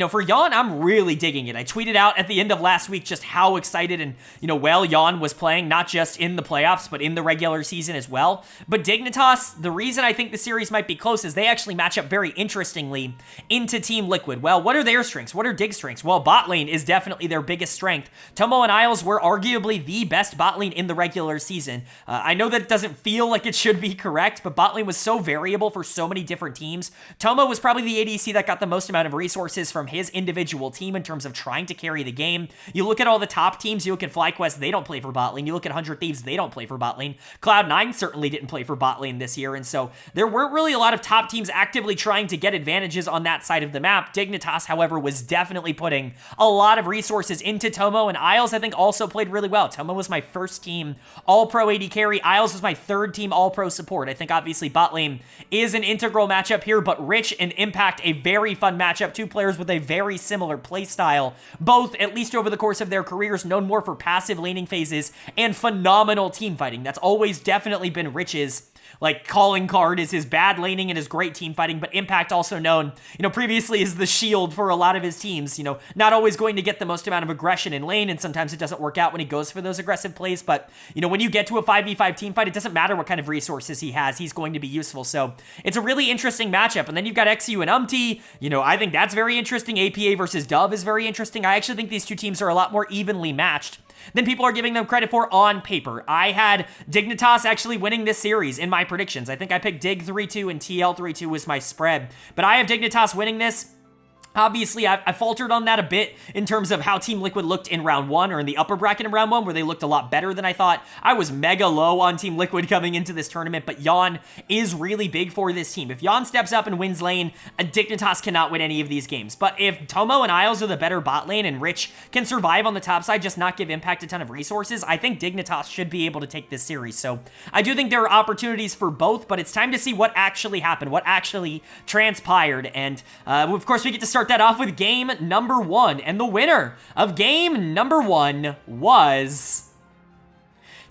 for Yawn, I'm really digging it. I tweeted out at the end of last week just how excited and, well Yawn was playing, not just in the playoffs, but in the regular season as well. But Dignitas, the reason I think the series might be close is they actually match up very interestingly into Team Liquid. Well, what are their strengths? What are Dig's strengths? Well, bot lane is definitely their biggest strength. Tomo and Isles were arguably the best bot lane in the regular season. I know that it doesn't feel like it should be correct, but bot lane was so variable for so many different teams. Tomo was probably the ADC that got the most amount of resources from his individual team in terms of trying to carry the game. You look at all the top teams, you look at FlyQuest, they don't play for bot lane. You look at 100 Thieves, they don't play for bot lane. Cloud9 certainly didn't play for bot lane this year, and so there weren't really a lot of top teams actively trying to get advantages on that side of the map. Dignitas, however, was definitely putting a lot of resources into Tomo, and Isles, I think, also played really well. Tomo was my first team All-Pro AD carry. Isles was my third team All-Pro support. I think, obviously, bot lane is an integral matchup here, but Rich and Impact, a very fun matchup. Two players with a very similar playstyle, both, at least over the course of their careers, known more for passive laning phases and phenomenal team fighting. That's always definitely been Rich's calling card, is his bad laning and his great team fighting, but Impact also known, previously as the shield for a lot of his teams, not always going to get the most amount of aggression in lane, and sometimes it doesn't work out when he goes for those aggressive plays, but, when you get to a 5v5 team fight, it doesn't matter what kind of resources he has, he's going to be useful, so it's a really interesting matchup, and then you've got XU and Umti, I think that's very interesting. APA versus Dove is very interesting. I actually think these two teams are a lot more evenly matched than people are giving them credit for on paper. I had Dignitas actually winning this series in my predictions. I think I picked Dig 3-2 and TL 3-2 was my spread. But I have Dignitas winning this. Obviously, I faltered on that a bit in terms of how Team Liquid looked in round one, or in the upper bracket in round one, where they looked a lot better than I thought. I was mega low on Team Liquid coming into this tournament, but Yawn is really big for this team. If Yawn steps up and wins lane, Dignitas cannot win any of these games. But if Tomo and Isles are the better bot lane and Rich can survive on the top side, just not give Impact a ton of resources, I think Dignitas should be able to take this series. So I do think there are opportunities for both, but it's time to see what actually happened, what actually transpired. And of course, we get to start that off with game number one, and the winner of game number one was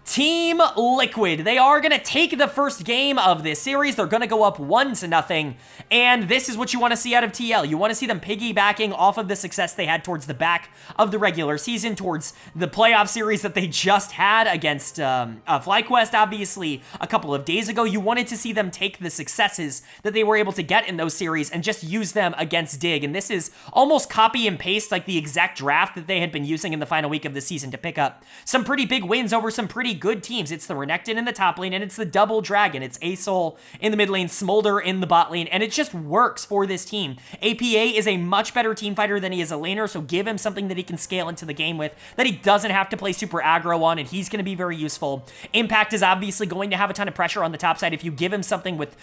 Team Liquid. They are going to take the first game of this series. They're going to go up 1-0, and this is what you want to see out of TL. You want to see them piggybacking off of the success they had towards the back of the regular season, towards the playoff series that they just had against FlyQuest, obviously, a couple of days ago. You wanted to see them take the successes that they were able to get in those series and just use them against Dig, and this is almost copy and paste like the exact draft that they had been using in the final week of the season to pick up some pretty big wins over some pretty good teams. It's the Renekton in the top lane, and it's the Double Dragon. It's Asol in the mid lane, Smolder in the bot lane, and it just works for this team. APA is a much better team fighter than he is a laner, so give him something that he can scale into the game with, that he doesn't have to play super aggro on, and he's going to be very useful. Impact is obviously going to have a ton of pressure on the top side. If you give him something with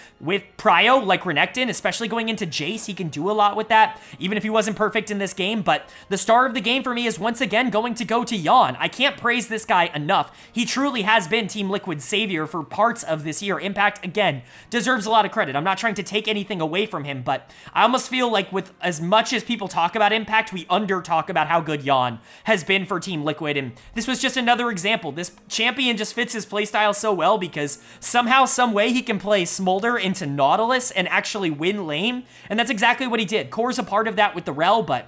Prio, like Renekton, especially going into Jace, he can do a lot with that, even if he wasn't perfect in this game. But the star of the game for me is once again going to go to Yawn. I can't praise this guy enough. He truly has been Team Liquid's savior for parts of this year. Impact, again, deserves a lot of credit. I'm not trying to take anything away from him, but I almost feel like with as much as people talk about Impact, we under-talk about how good Yawn has been for Team Liquid, and this was just another example. This champion just fits his playstyle so well because somehow, some way, he can play Smolder into Nautilus and actually win lane, and that's exactly what he did. Core's a part of that with the Rel, but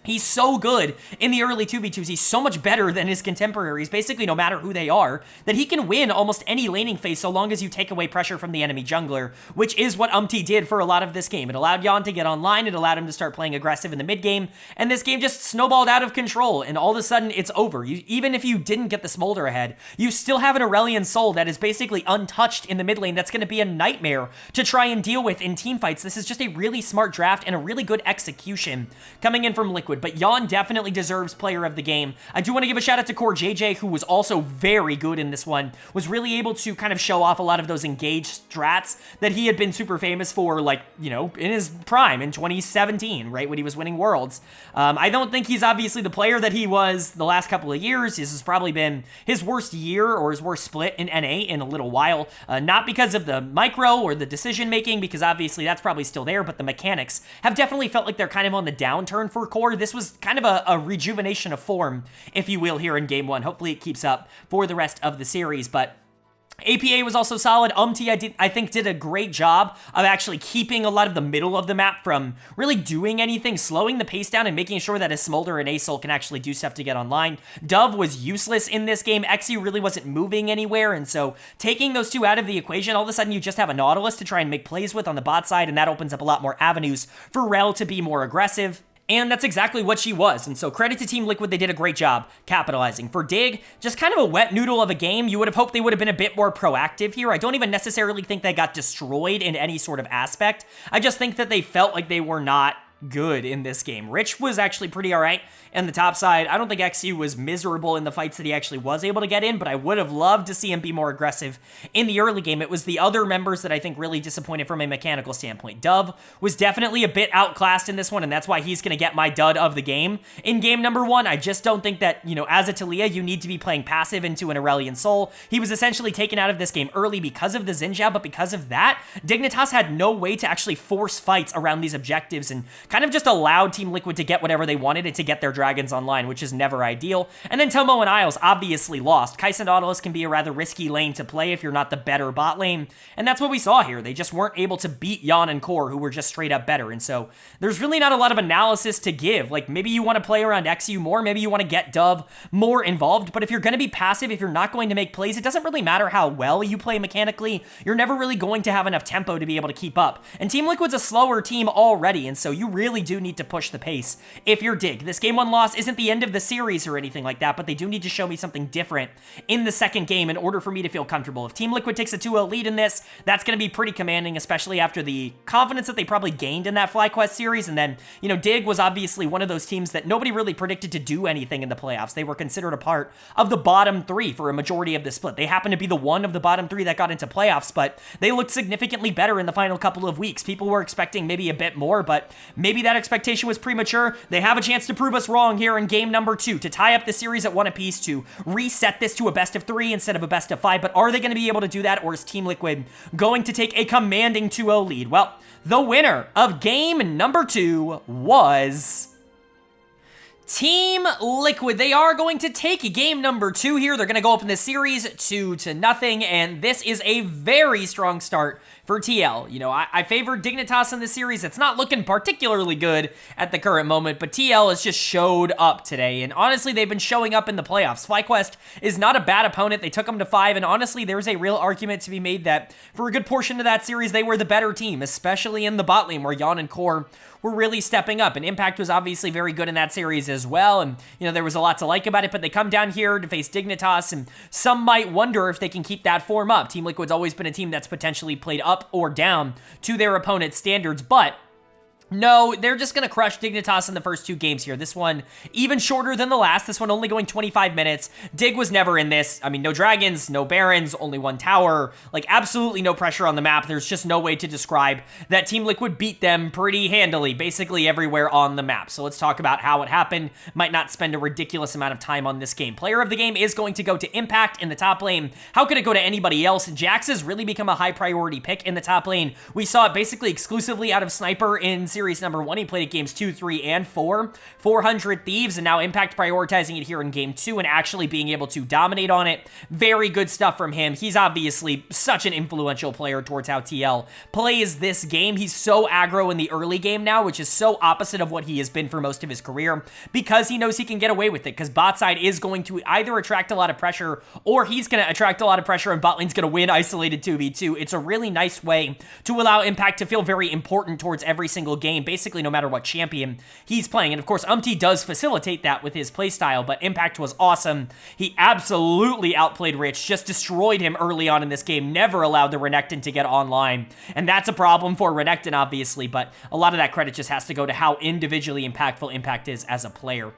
he's so good in the early 2v2s. He's so much better than his contemporaries, basically no matter who they are, that he can win almost any laning phase so long as you take away pressure from the enemy jungler, which is what Umti did for a lot of this game. It allowed Yawn to get online, it allowed him to start playing aggressive in the mid game, and this game just snowballed out of control, and all of a sudden it's over. Even if you didn't get the Smolder ahead, you still have an Aurelion Soul that is basically untouched in the mid lane. That's going to be a nightmare to try and deal with in team fights. This is just a really smart draft and a really good execution coming in from Liquid. But Yawn definitely deserves player of the game. I do want to give a shout out to Core JJ, who was also very good in this one, was really able to kind of show off a lot of those engaged strats that he had been super famous for, like, in his prime in 2017, right, when he was winning Worlds. I don't think he's obviously the player that he was the last couple of years. This has probably been his worst year or his worst split in NA in a little while. Not because of the micro or the decision making, because obviously that's probably still there, but the mechanics have definitely felt like they're kind of on the downturn for Core. This was kind of a rejuvenation of form, if you will, here in game one. Hopefully it keeps up for the rest of the series, but APA was also solid. I think did a great job of actually keeping a lot of the middle of the map from really doing anything, slowing the pace down and making sure that a Smolder and Asol can actually do stuff to get online. Dove was useless in this game. XU really wasn't moving anywhere, and so taking those two out of the equation, all of a sudden you just have a Nautilus to try and make plays with on the bot side, and that opens up a lot more avenues for Rel to be more aggressive. And that's exactly what she was. And so credit to Team Liquid, they did a great job capitalizing. For Dig, just kind of a wet noodle of a game. You would have hoped they would have been a bit more proactive here. I don't even necessarily think they got destroyed in any sort of aspect. I just think that they felt like they were not good in this game. Rich was actually pretty all right on the top side. I don't think XU was miserable in the fights that he actually was able to get in, but I would have loved to see him be more aggressive in the early game. It was the other members that I think really disappointed from a mechanical standpoint. Dove was definitely a bit outclassed in this one, and that's why he's going to get my dud of the game. In game number 1, I just don't think that, as a Talia, you need to be playing passive into an Aurelion Sol. He was essentially taken out of this game early because of the Xinjiao, but because of that, Dignitas had no way to actually force fights around these objectives and kind of just allowed Team Liquid to get whatever they wanted and to get their dragons online, which is never ideal. And then Tomo and Isles obviously lost. Kai'Sa Nautilus can be a rather risky lane to play if you're not the better bot lane, and that's what we saw here. They just weren't able to beat Yan and Core, who were just straight up better, and so there's really not a lot of analysis to give. Like, maybe you want to play around XU more, maybe you want to get Dove more involved, but if you're going to be passive, if you're not going to make plays, it doesn't really matter how well you play mechanically. You're never really going to have enough tempo to be able to keep up, and Team Liquid's a slower team already, and so you really do need to push the pace if you're Dig. This game 1 loss isn't the end of the series or anything like that, but they do need to show me something different in the second game in order for me to feel comfortable. If Team Liquid takes a 2-0 lead in this, that's going to be pretty commanding, especially after the confidence that they probably gained in that FlyQuest series. And then, Dig was obviously one of those teams that nobody really predicted to do anything in the playoffs. They were considered a part of the bottom 3 for a majority of the split. They happened to be the one of the bottom 3 that got into playoffs, but they looked significantly better in the final couple of weeks. People were expecting maybe a bit more, but maybe that expectation was premature. They have a chance to prove us wrong here in game number 2, to tie up the series at 1 apiece, to reset this to a best of 3 instead of a best of 5, but are they going to be able to do that, or is Team Liquid going to take a commanding 2-0 lead? Well, the winner of game number 2 was Team Liquid. They are going to take game number 2 here. They're going to go up in this series 2-0, and this is a very strong start for TL. I favored Dignitas in this series. It's not looking particularly good at the current moment, but TL has just showed up today, and honestly, they've been showing up in the playoffs. FlyQuest is not a bad opponent. They took them to 5, and honestly, there's a real argument to be made that for a good portion of that series, they were the better team, especially in the bot lane where Yan and Core were really stepping up, and Impact was obviously very good in that series as well, and there was a lot to like about it, but they come down here to face Dignitas, and some might wonder if they can keep that form up. Team Liquid's always been a team that's potentially played up or down to their opponent's standards, but no, they're just going to crush Dignitas in the first 2 games here. This one even shorter than the last. This one only going 25 minutes. Dig was never in this. I mean, no dragons, no barons, only 1 tower. Like, absolutely no pressure on the map. There's just no way to describe that Team Liquid beat them pretty handily, basically everywhere on the map. So let's talk about how it happened. Might not spend a ridiculous amount of time on this game. Player of the game is going to go to Impact in the top lane. How could it go to anybody else? Jax has really become a high priority pick in the top lane. We saw it basically exclusively out of Sniper in series number 1. He played at games 2, 3, and 4. 400 Thieves, and now Impact prioritizing it here in game 2 and actually being able to dominate on it. Very good stuff from him. He's obviously such an influential player towards how TL plays this game. He's so aggro in the early game now, which is so opposite of what he has been for most of his career, because he knows he can get away with it, because bot side is going to either attract a lot of pressure or he's going to attract a lot of pressure and bot lane's going to win isolated 2v2. It's a really nice way to allow Impact to feel very important towards every single game, basically no matter what champion he's playing. And of course, does facilitate that with his playstyle, but Impact was awesome. He absolutely outplayed Rich, just destroyed him early on in this game, never allowed the Renekton to get online. And that's a problem for Renekton, obviously, but a lot of that credit just has to go to how individually impactful Impact is as a player.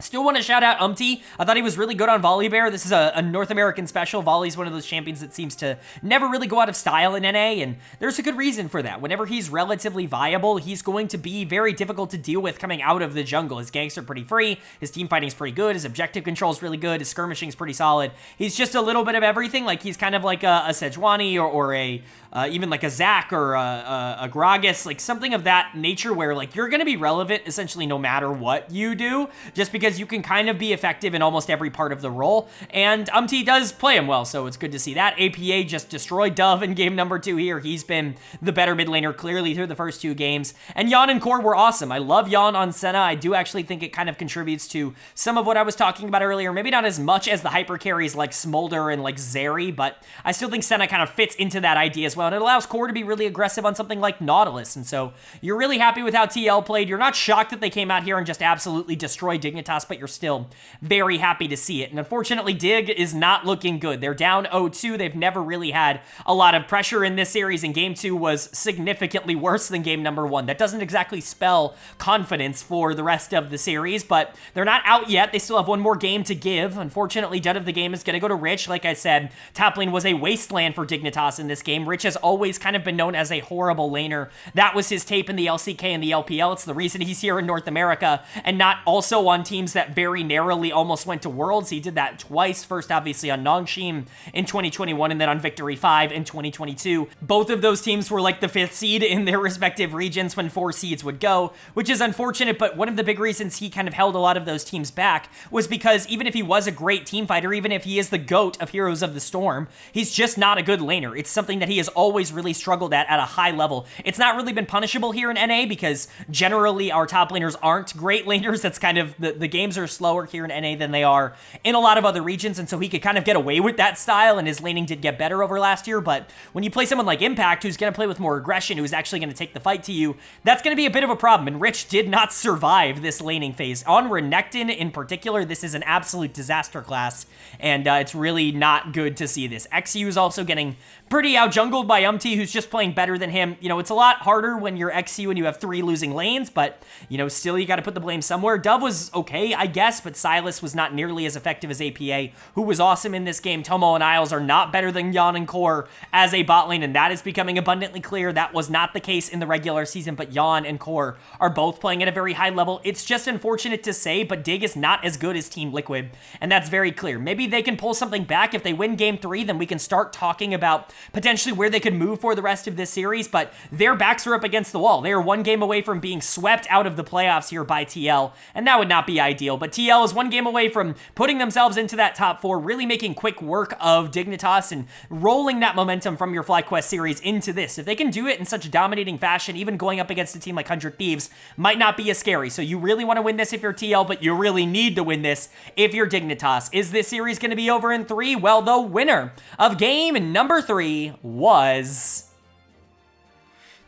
Still want to shout out I thought he was really good on Volibear. This is a North American special. Volley's one of those champions that seems to never really go out of style in NA, and there's a good reason for that. Whenever he's relatively viable, he's going to be very difficult to deal with coming out of the jungle. His ganks are pretty free, his team fighting's pretty good, his objective control's really good, his skirmishing's pretty solid. He's just a little bit of everything. Like, he's kind of like a Sejuani or a even like a Zac or a Gragas, like something of that nature where, like, you're going to be relevant essentially no matter what you do, just because because you can kind of be effective in almost every part of the role, and does play him well, so it's good to see that. APA just destroyed Dove in game number 2 here. He's been the better mid laner clearly through the first 2 games, and Yan and Core were awesome. I love Yan on Senna. I do actually think it kind of contributes to some of what I was talking about earlier, maybe not as much as the hyper carries like Smolder and like Zeri, but I still think Senna kind of fits into that idea as well, and it allows Core to be really aggressive on something like Nautilus, and so you're really happy with how TL played. You're not shocked that they came out here and just absolutely destroyed Dignitas, but you're still very happy to see it. And unfortunately, Dig is not looking good. They're down 0-2. They've never really had a lot of pressure in this series, and game 2 was significantly worse than game number 1. That doesn't exactly spell confidence for the rest of the series, but they're not out yet. They still have one more game to give. Unfortunately, dud of the game is going to go to Rich. Like I said, top lane was a wasteland for Dignitas in this game. Rich has always kind of been known as a horrible laner. That was his tape in the LCK and the LPL. It's the reason he's here in North America and not also on teams that very narrowly almost went to Worlds. He did that twice. First, obviously, on Nongshim in 2021 and then on Victory 5 in 2022. Both of those teams were like the 5th seed in their respective regions when 4 seeds would go, which is unfortunate, but one of the big reasons he kind of held a lot of those teams back was because even if he was a great team fighter, even if he is the GOAT of Heroes of the Storm, he's just not a good laner. It's something that he has always really struggled at a high level. It's not really been punishable here in NA because generally our top laners aren't great laners. That's kind of, the games are slower here in NA than they are in a lot of other regions, and so he could kind of get away with that style, and his laning did get better over last year, but when you play someone like Impact, who's going to play with more aggression, who's actually going to take the fight to you, that's going to be a bit of a problem, and Rich did not survive this laning phase. On Renekton in particular, this is an absolute disaster class, and it's really not good to see this. XU is also getting pretty out-jungled by who's just playing better than him. You know, it's a lot harder when you're XU and you have 3 losing lanes, but, you know, still you got to put the blame somewhere. Dove was okay, I guess, but Silas was not nearly as effective as APA, who was awesome in this game. Tomo and Isles are not better than Yan and Core as a bot lane, and that is becoming abundantly clear. That was not the case in the regular season, but Yan and Core are both playing at a very high level. It's just unfortunate to say, but Dig is not as good as Team Liquid, and that's very clear. Maybe they can pull something back. If they win game 3, then we can start talking about potentially where they could move for the rest of this series, but their backs are up against the wall. They are 1 game away from being swept out of the playoffs here by TL, and that would not be ideal, but TL is 1 game away from putting themselves into that top 4, really making quick work of Dignitas and rolling that momentum from your FlyQuest series into this. If they can do it in such a dominating fashion, even going up against a team like 100 Thieves might not be as scary. So you really want to win this if you're TL, but you really need to win this if you're Dignitas. Is this series going to be over in 3? Well, the winner of game number 3 was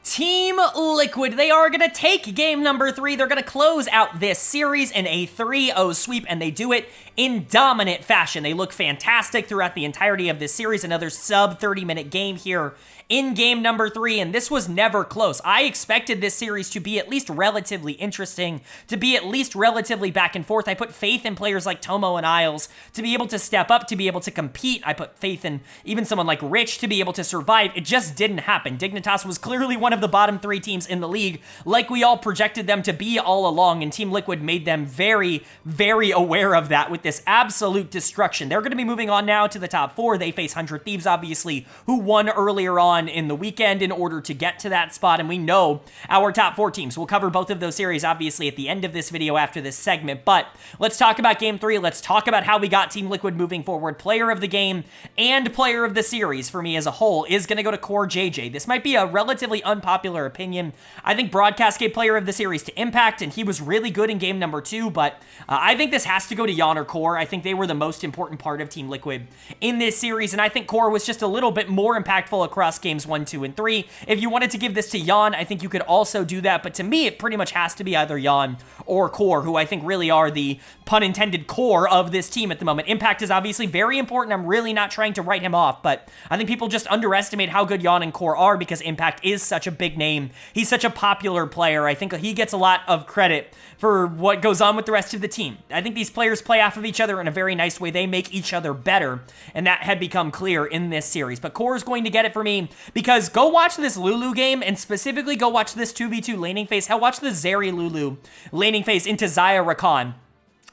Team Liquid. They are going to take game number 3. They're going to close out this series in a 3-0 sweep, and they do it in dominant fashion. They look fantastic throughout the entirety of this series. Another sub 30-minute game here in game number 3, and this was never close. I expected this series to be at least relatively interesting, to be at least relatively back and forth. I put faith in players like Tomo and Isles to be able to step up, to be able to compete. I put faith in even someone like Rich to be able to survive. It just didn't happen. Dignitas was clearly one of the bottom 3 teams in the league, like we all projected them to be all along, and Team Liquid made them very, very aware of that with this absolute destruction. They're going to be moving on now to the top 4. They face 100 Thieves, obviously, who won earlier on in the weekend in order to get to that spot, and we know our top 4 teams. We'll cover both of those series, obviously, at the end of this video after this segment, but let's talk about game 3. Let's talk about how we got Team Liquid moving forward. Player of the game and player of the series for me as a whole is going to go to Core JJ. This might be a relatively unpopular opinion. I think Broadcast gave player of the series to Impact, and he was really good in game number 2, but I think this has to go to Yan or Core. I think they were the most important part of Team Liquid in this series, and I think Core was just a little bit more impactful across games 1, 2, and 3. If you wanted to give this to Yan, I think you could also do that, but to me, it pretty much has to be either Yan or Core, who I think really are the pun intended core of this team at the moment. Impact is obviously very important. I'm really not trying to write him off, but I think people just underestimate how good Yan and Core are because Impact is such a big name. He's such a popular player. I think he gets a lot of credit for what goes on with the rest of the team. I think these players play off of each other in a very nice way. They make each other better, and that had become clear in this series. But Core is going to get it for me because go watch this Lulu game, and specifically go watch this 2v2 laning phase. Hell, watch the Zeri Lulu laning phase into Xayah Rakan.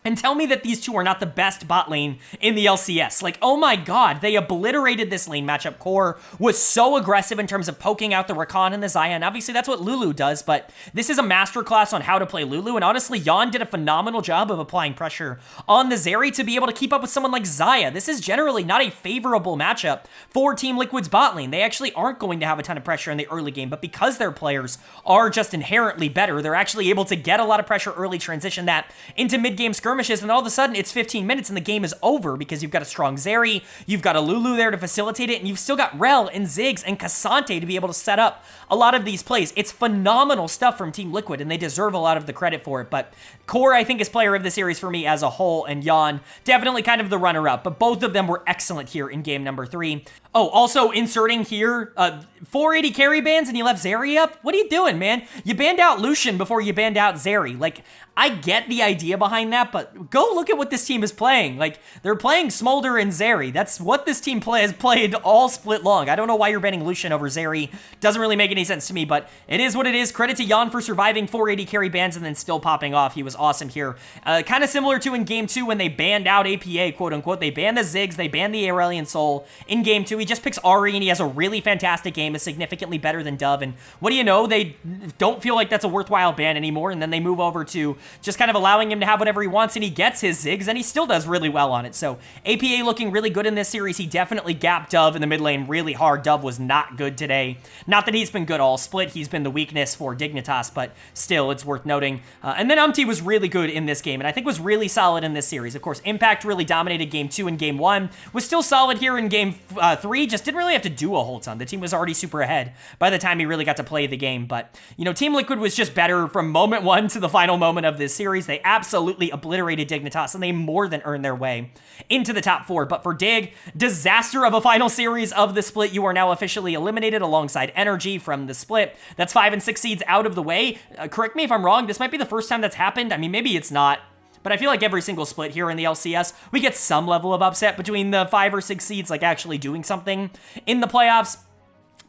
and tell me that these two are not the best bot lane in the LCS. Like, oh my god, they obliterated this lane matchup. Core was so aggressive in terms of poking out the Rakan and the Xayah, and obviously that's what Lulu does, but this is a masterclass on how to play Lulu, and honestly, Yon did a phenomenal job of applying pressure on the Zeri to be able to keep up with someone like Xayah. This is generally not a favorable matchup for Team Liquid's bot lane. They actually aren't going to have a ton of pressure in the early game, but because their players are just inherently better, they're actually able to get a lot of pressure early, transition that into mid-game skirmishes, and all of a sudden it's 15 minutes and the game is over because you've got a strong Zeri, you've got a Lulu there to facilitate it, and you've still got Rel and Ziggs and Cassante to be able to set up a lot of these plays. It's phenomenal stuff from Team Liquid, and they deserve a lot of the credit for it, but Core, I think, is player of the series for me as a whole, and Yon, definitely kind of the runner-up, but both of them were excellent here in game number 3. Oh, also inserting here, 480 carry bans and you left Zeri up? What are you doing, man? You banned out Lucian before you banned out Zeri. Like, I get the idea behind that, but go look at what this team is playing. Like, they're playing Smolder and Zeri. That's what this team has played all split long. I don't know why you're banning Lucian over Zeri. Doesn't really make any sense to me, but it is what it is. Credit to Yon for surviving 480 carry bans and then still popping off. He was awesome here. Kind of similar to in Game 2 when they banned out APA, quote-unquote. They banned the Ziggs, they banned the Aurelion Soul. In Game 2, he just picks Ahri, and he has a really fantastic game, is significantly better than Dove, and what do you know? They don't feel like that's a worthwhile ban anymore, and then they move over to just kind of allowing him to have whatever he wants, and he gets his Ziggs, and he still does really well on it. So APA looking really good in this series. He definitely gapped Dove in the mid lane really hard. Dove was not good today. Not that he's been good all split. He's been the weakness for Dignitas, but still, it's worth noting. And then Umti was really good in this game, and I think was really solid in this series. Of course, Impact really dominated Game 2 and Game 1. Was still solid here in Game 3. Just didn't really have to do a whole ton. The team was already super ahead by the time he really got to play the game. But, you know, Team Liquid was just better from moment 1 to the final moment of this series. They absolutely obliterated Dignitas, and they more than earned their way into the top 4. But for Dig, disaster of a final series of the split. You are now officially eliminated alongside Energy from the split. That's 5 and 6 seeds out of the way. Correct me if I'm wrong. This might be the first time that's happened. I mean, maybe it's not. But I feel like every single split here in the LCS, we get some level of upset between the 5 or 6 seeds, like actually doing something in the playoffs.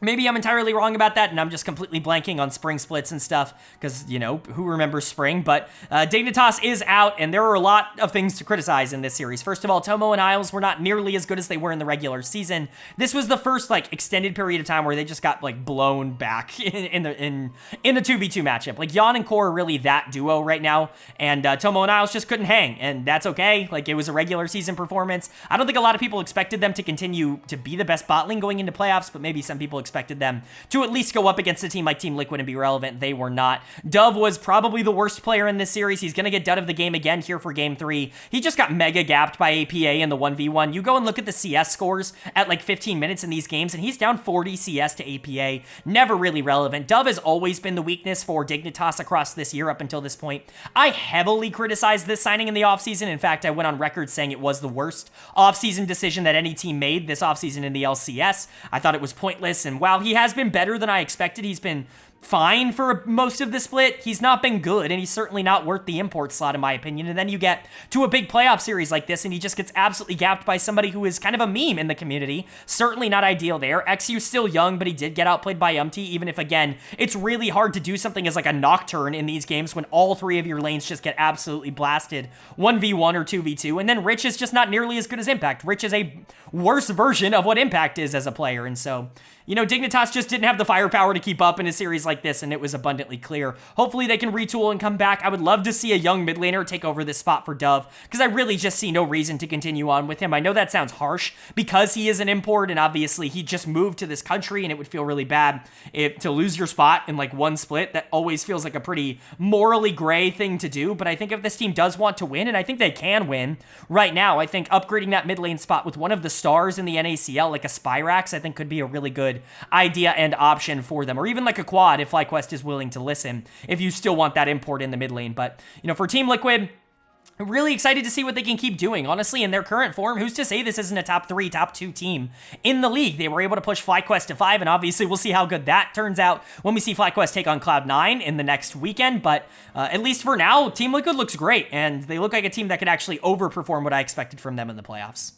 Maybe I'm entirely wrong about that, and I'm just completely blanking on spring splits and stuff, because, you know, who remembers spring? But Dignitas is out, and there are a lot of things to criticize in this series. First of all, Tomo and Isles were not nearly as good as they were in the regular season. This was the first, like, extended period of time where they just got, like, blown back in the 2v2 matchup. Like, Yon and Core are really that duo right now, and Tomo and Isles just couldn't hang, and that's okay. Like, it was a regular season performance. I don't think a lot of people expected them to continue to be the best bot lane going into playoffs, but maybe some people expected them to at least go up against a team like Team Liquid and be relevant. They were not. Dove was probably the worst player in this series. He's going to get done of the game again here for Game 3. He just got mega gapped by APA in the 1v1. You go and look at the CS scores at like 15 minutes in these games, and he's down 40 CS to APA. Never really relevant. Dove has always been the weakness for Dignitas across this year up until this point. I heavily criticized this signing in the offseason. In fact, I went on record saying it was the worst offseason decision that any team made this offseason in the LCS. I thought it was pointless, and while he has been better than I expected, he's been fine for most of the split. He's not been good, and he's certainly not worth the import slot, in my opinion. And then you get to a big playoff series like this, and he just gets absolutely gapped by somebody who is kind of a meme in the community. Certainly not ideal there. XU's still young, but he did get outplayed by Umti, even if, again, it's really hard to do something as like a Nocturne in these games when all 3 of your lanes just get absolutely blasted 1v1 or 2v2. And then Rich is just not nearly as good as Impact. Rich is a worse version of what Impact is as a player, and so, you know, Dignitas just didn't have the firepower to keep up in a series like this, and it was abundantly clear. Hopefully they can retool and come back. I would love to see a young mid laner take over this spot for Dove, because I really just see no reason to continue on with him. I know that sounds harsh, because he is an import, and obviously he just moved to this country, and it would feel really bad to lose your spot in like one split. That always feels like a pretty morally gray thing to do, but I think if this team does want to win, and I think they can win right now, I think upgrading that mid lane spot with one of the stars in the NACL, like a Spyrax, I think could be a really good idea and option for them, or even like a quad if FlyQuest is willing to listen, if you still want that import in the mid lane. But, you know, for Team Liquid, really excited to see what they can keep doing. Honestly, in their current form, who's to say this isn't a top 3, top 2 team in the league? They were able to push FlyQuest to 5, and obviously we'll see how good that turns out when we see FlyQuest take on Cloud9 in the next weekend. But at least for now, Team Liquid looks great, and they look like a team that could actually overperform what I expected from them in the playoffs.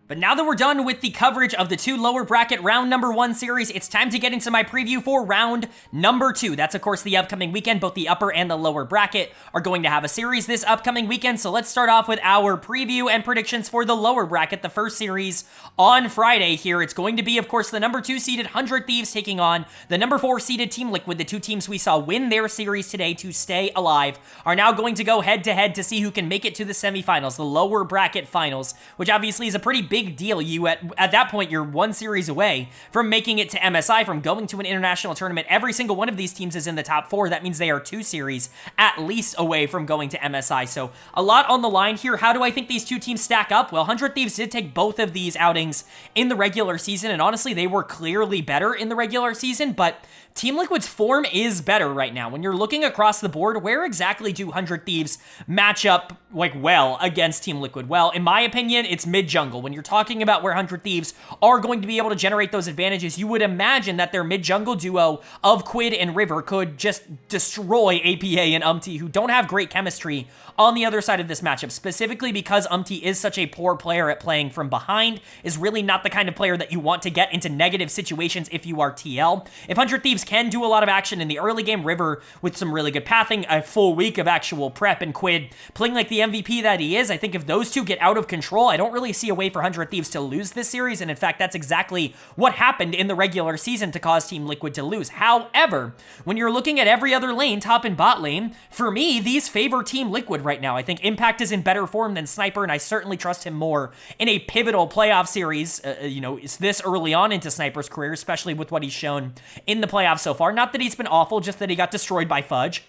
But now that we're done with the coverage of the two lower bracket round number 1 series, it's time to get into my preview for round number 2. That's, of course, the upcoming weekend. Both the upper and the lower bracket are going to have a series this upcoming weekend. So let's start off with our preview and predictions for the lower bracket. The first series on Friday here. It's going to be, of course, the number 2 seeded 100 Thieves taking on the number 4 seeded Team Liquid. The two teams we saw win their series today to stay alive are now going to go head-to-head to see who can make it to the semifinals, the lower bracket finals, which obviously is a pretty big deal. You at that point, you're one series away from making it to MSI, from going to an international tournament. Every single one of these teams is in the top 4. That means they are 2 series at least away from going to MSI. So a lot on the line here. How do I think these two teams stack up? Well, 100 Thieves did take both of these outings in the regular season, and honestly, they were clearly better in the regular season, but Team Liquid's form is better right now. When you're looking across the board, where exactly do 100 Thieves match up well against Team Liquid? Well, in my opinion, it's mid-jungle. When you're talking about where 100 Thieves are going to be able to generate those advantages, you would imagine that their mid-jungle duo of Quid and River could just destroy APA and Umti, who don't have great chemistry on the other side of this matchup, specifically because Umti is such a poor player at playing from behind, is really not the kind of player that you want to get into negative situations if you are TL. If 100 Thieves can do a lot of action in the early game, River with some really good pathing, a full week of actual prep, and Quid playing like the MVP that he is, I think if those two get out of control, I don't really see a way for 100 Thieves to lose this series, and in fact, that's exactly what happened in the regular season to cause Team Liquid to lose. However, when you're looking at every other lane, top and bot lane, for me, these favor Team Liquid right now. I think Impact is in better form than Sniper, and I certainly trust him more in a pivotal playoff series, this early on into Sniper's career, especially with what he's shown in the playoffs so far. Not that he's been awful, just that he got destroyed by Fudge.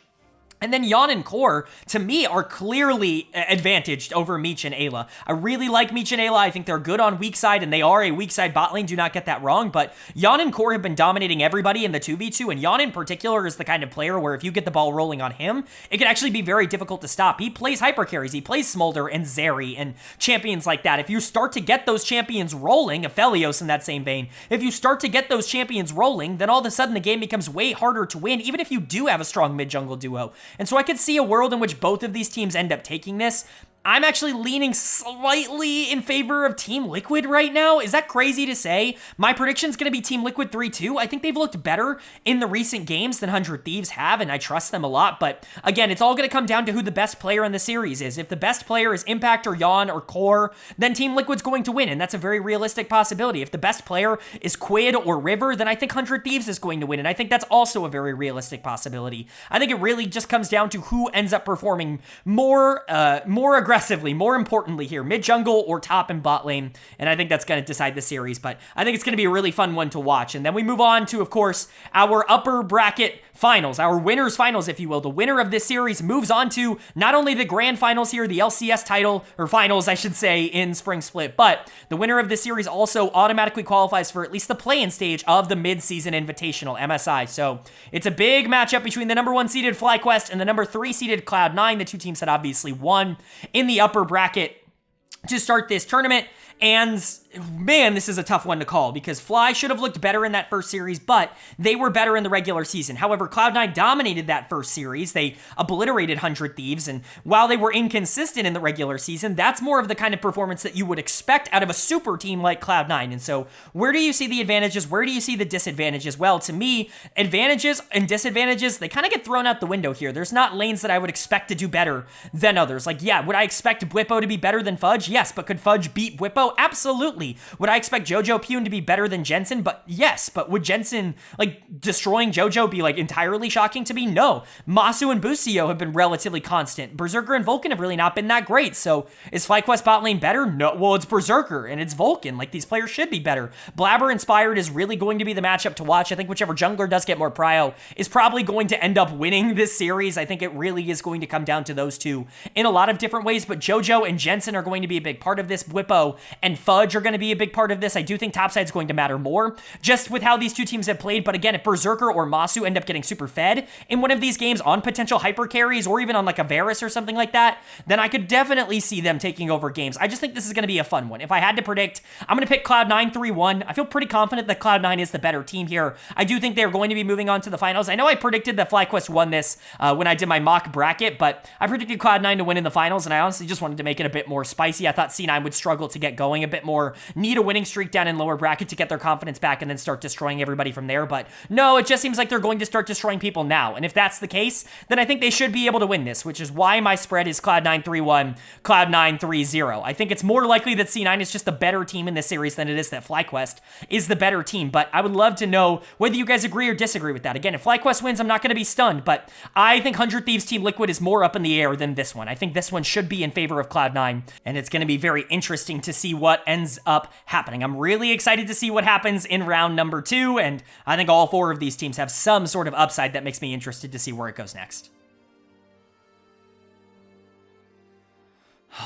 And then Yon and Core, to me, are clearly advantaged over Meech and Ayla. I really like Meech and Ayla. I think they're good on weak side, and they are a weak side bot lane. Do not get that wrong. But Yon and Core have been dominating everybody in the 2v2, and Yon in particular is the kind of player where if you get the ball rolling on him, it can actually be very difficult to stop. He plays hyper carries. He plays Smolder and Zeri and champions like that. If you start to get those champions rolling, Aphelios in that same vein, if you start to get those champions rolling, then all of a sudden the game becomes way harder to win, even if you do have a strong mid-jungle duo. And so I could see a world in which both of these teams end up taking this. I'm actually leaning slightly in favor of Team Liquid right now. Is that crazy to say? My prediction's going to be Team Liquid 3-2. I think they've looked better in the recent games than 100 Thieves have, and I trust them a lot. But again, it's all going to come down to who the best player in the series is. If the best player is Impact or Yon or Core, then Team Liquid's going to win, and that's a very realistic possibility. If the best player is Quid or River, then I think 100 Thieves is going to win, and I think that's also a very realistic possibility. I think it really just comes down to who ends up performing more aggressively, more importantly here, mid-jungle or top and bot lane, and I think that's going to decide the series, but I think it's going to be a really fun one to watch. And then we move on to, of course, our upper bracket finals, our winners finals, if you will. The winner of this series moves on to not only the grand finals here, the LCS title, or finals, I should say, in Spring Split, but the winner of this series also automatically qualifies for at least the play-in stage of the mid-season invitational, MSI. So it's a big matchup between the number 1 seeded FlyQuest and the number 3 seeded Cloud9, the two teams that obviously won in the upper bracket to start this tournament. And man, this is a tough one to call because Fly should have looked better in that first series, but they were better in the regular season. However, Cloud9 dominated that first series. They obliterated 100 Thieves, and while they were inconsistent in the regular season, that's more of the kind of performance that you would expect out of a super team like Cloud9. And so where do you see the advantages? Where do you see the disadvantages? Well, to me, advantages and disadvantages, they kind of get thrown out the window here. There's not lanes that I would expect to do better than others. Like, yeah, would I expect Bwipo to be better than Fudge? Yes, but could Fudge beat Bwipo? Absolutely. Would I expect Jojo Pune to be better than Jensen? But yes, but would Jensen, destroying Jojo be, entirely shocking to me? No. Masu and Busio have been relatively constant. Berserker and Vulcan have really not been that great. So is FlyQuest bot lane better? No. Well, it's Berserker and it's Vulcan. These players should be better. Blabber Inspired is really going to be the matchup to watch. I think whichever jungler does get more prio is probably going to end up winning this series. I think it really is going to come down to those two in a lot of different ways, but Jojo and Jensen are going to be a big part of this. Bwipo and Fudge are going to be a big part of this. I do think topside is going to matter more, just with how these two teams have played. But again, if Berserker or Masu end up getting super fed in one of these games on potential hyper carries or even on a Varus or something like that, then I could definitely see them taking over games. I just think this is going to be a fun one. If I had to predict, I'm going to pick Cloud9 3-1. I feel pretty confident that Cloud9 is the better team here. I do think they're going to be moving on to the finals. I know I predicted that FlyQuest won this when I did my mock bracket, but I predicted Cloud9 to win in the finals, and I honestly just wanted to make it a bit more spicy. I thought C9 would struggle to get going. going a bit more, need a winning streak down in lower bracket to get their confidence back and then start destroying everybody from there. But no, it just seems like they're going to start destroying people now. And if that's the case, then I think they should be able to win this, which is why my spread is Cloud9 3-1, Cloud9 3-0. I think it's more likely that C9 is just the better team in this series than it is that FlyQuest is the better team. But I would love to know whether you guys agree or disagree with that. Again, if FlyQuest wins, I'm not going to be stunned, but I think 100 Thieves Team Liqiod is more up in the air than this one. I think this one should be in favor of Cloud9, and it's going to be very interesting to see what ends up happening. I'm really excited to see what happens in round number 2, and I think all 4 of these teams have some sort of upside that makes me interested to see where it goes next.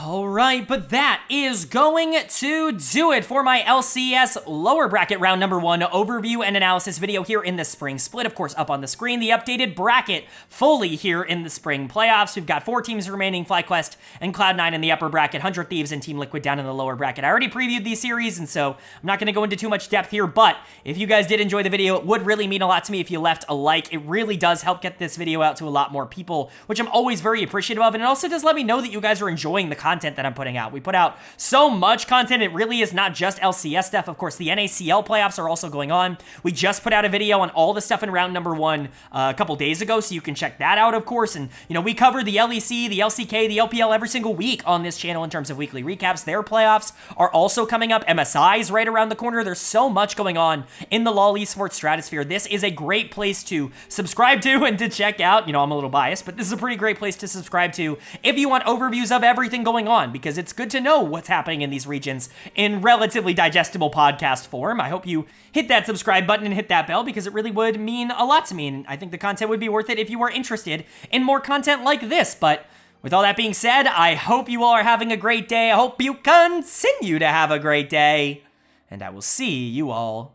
All right, but that is going to do it for my LCS lower bracket round number 1 overview and analysis video here in the spring split. Of course, up on the screen, the updated bracket fully here in the spring playoffs. We've got 4 teams remaining, FlyQuest and Cloud9 in the upper bracket, 100 Thieves and Team Liqiod down in the lower bracket. I already previewed these series, and so I'm not going to go into too much depth here, but if you guys did enjoy the video, it would really mean a lot to me if you left a like. It really does help get this video out to a lot more people, which I'm always very appreciative of, and it also does let me know that you guys are enjoying the content that I'm putting out. We put out so much content. It really is not just LCS stuff. Of course, the NACL playoffs are also going on. We just put out a video on all the stuff in round number 1 a couple days ago, so you can check that out, of course. And, you know, we cover the LEC, the LCK, the LPL every single week on this channel in terms of weekly recaps. Their playoffs are also coming up. MSI is right around the corner. There's so much going on in the LoL esports stratosphere. This is a great place to subscribe to and to check out. You know, I'm a little biased, but this is a pretty great place to subscribe to if you want overviews of everything going on, because it's good to know what's happening in these regions in relatively digestible podcast form. I hope you hit that subscribe button and hit that bell, because it really would mean a lot to me, and I think the content would be worth it if you are interested in more content like this. But with all that being said, I hope you all are having a great day. I hope you continue to have a great day, and I will see you all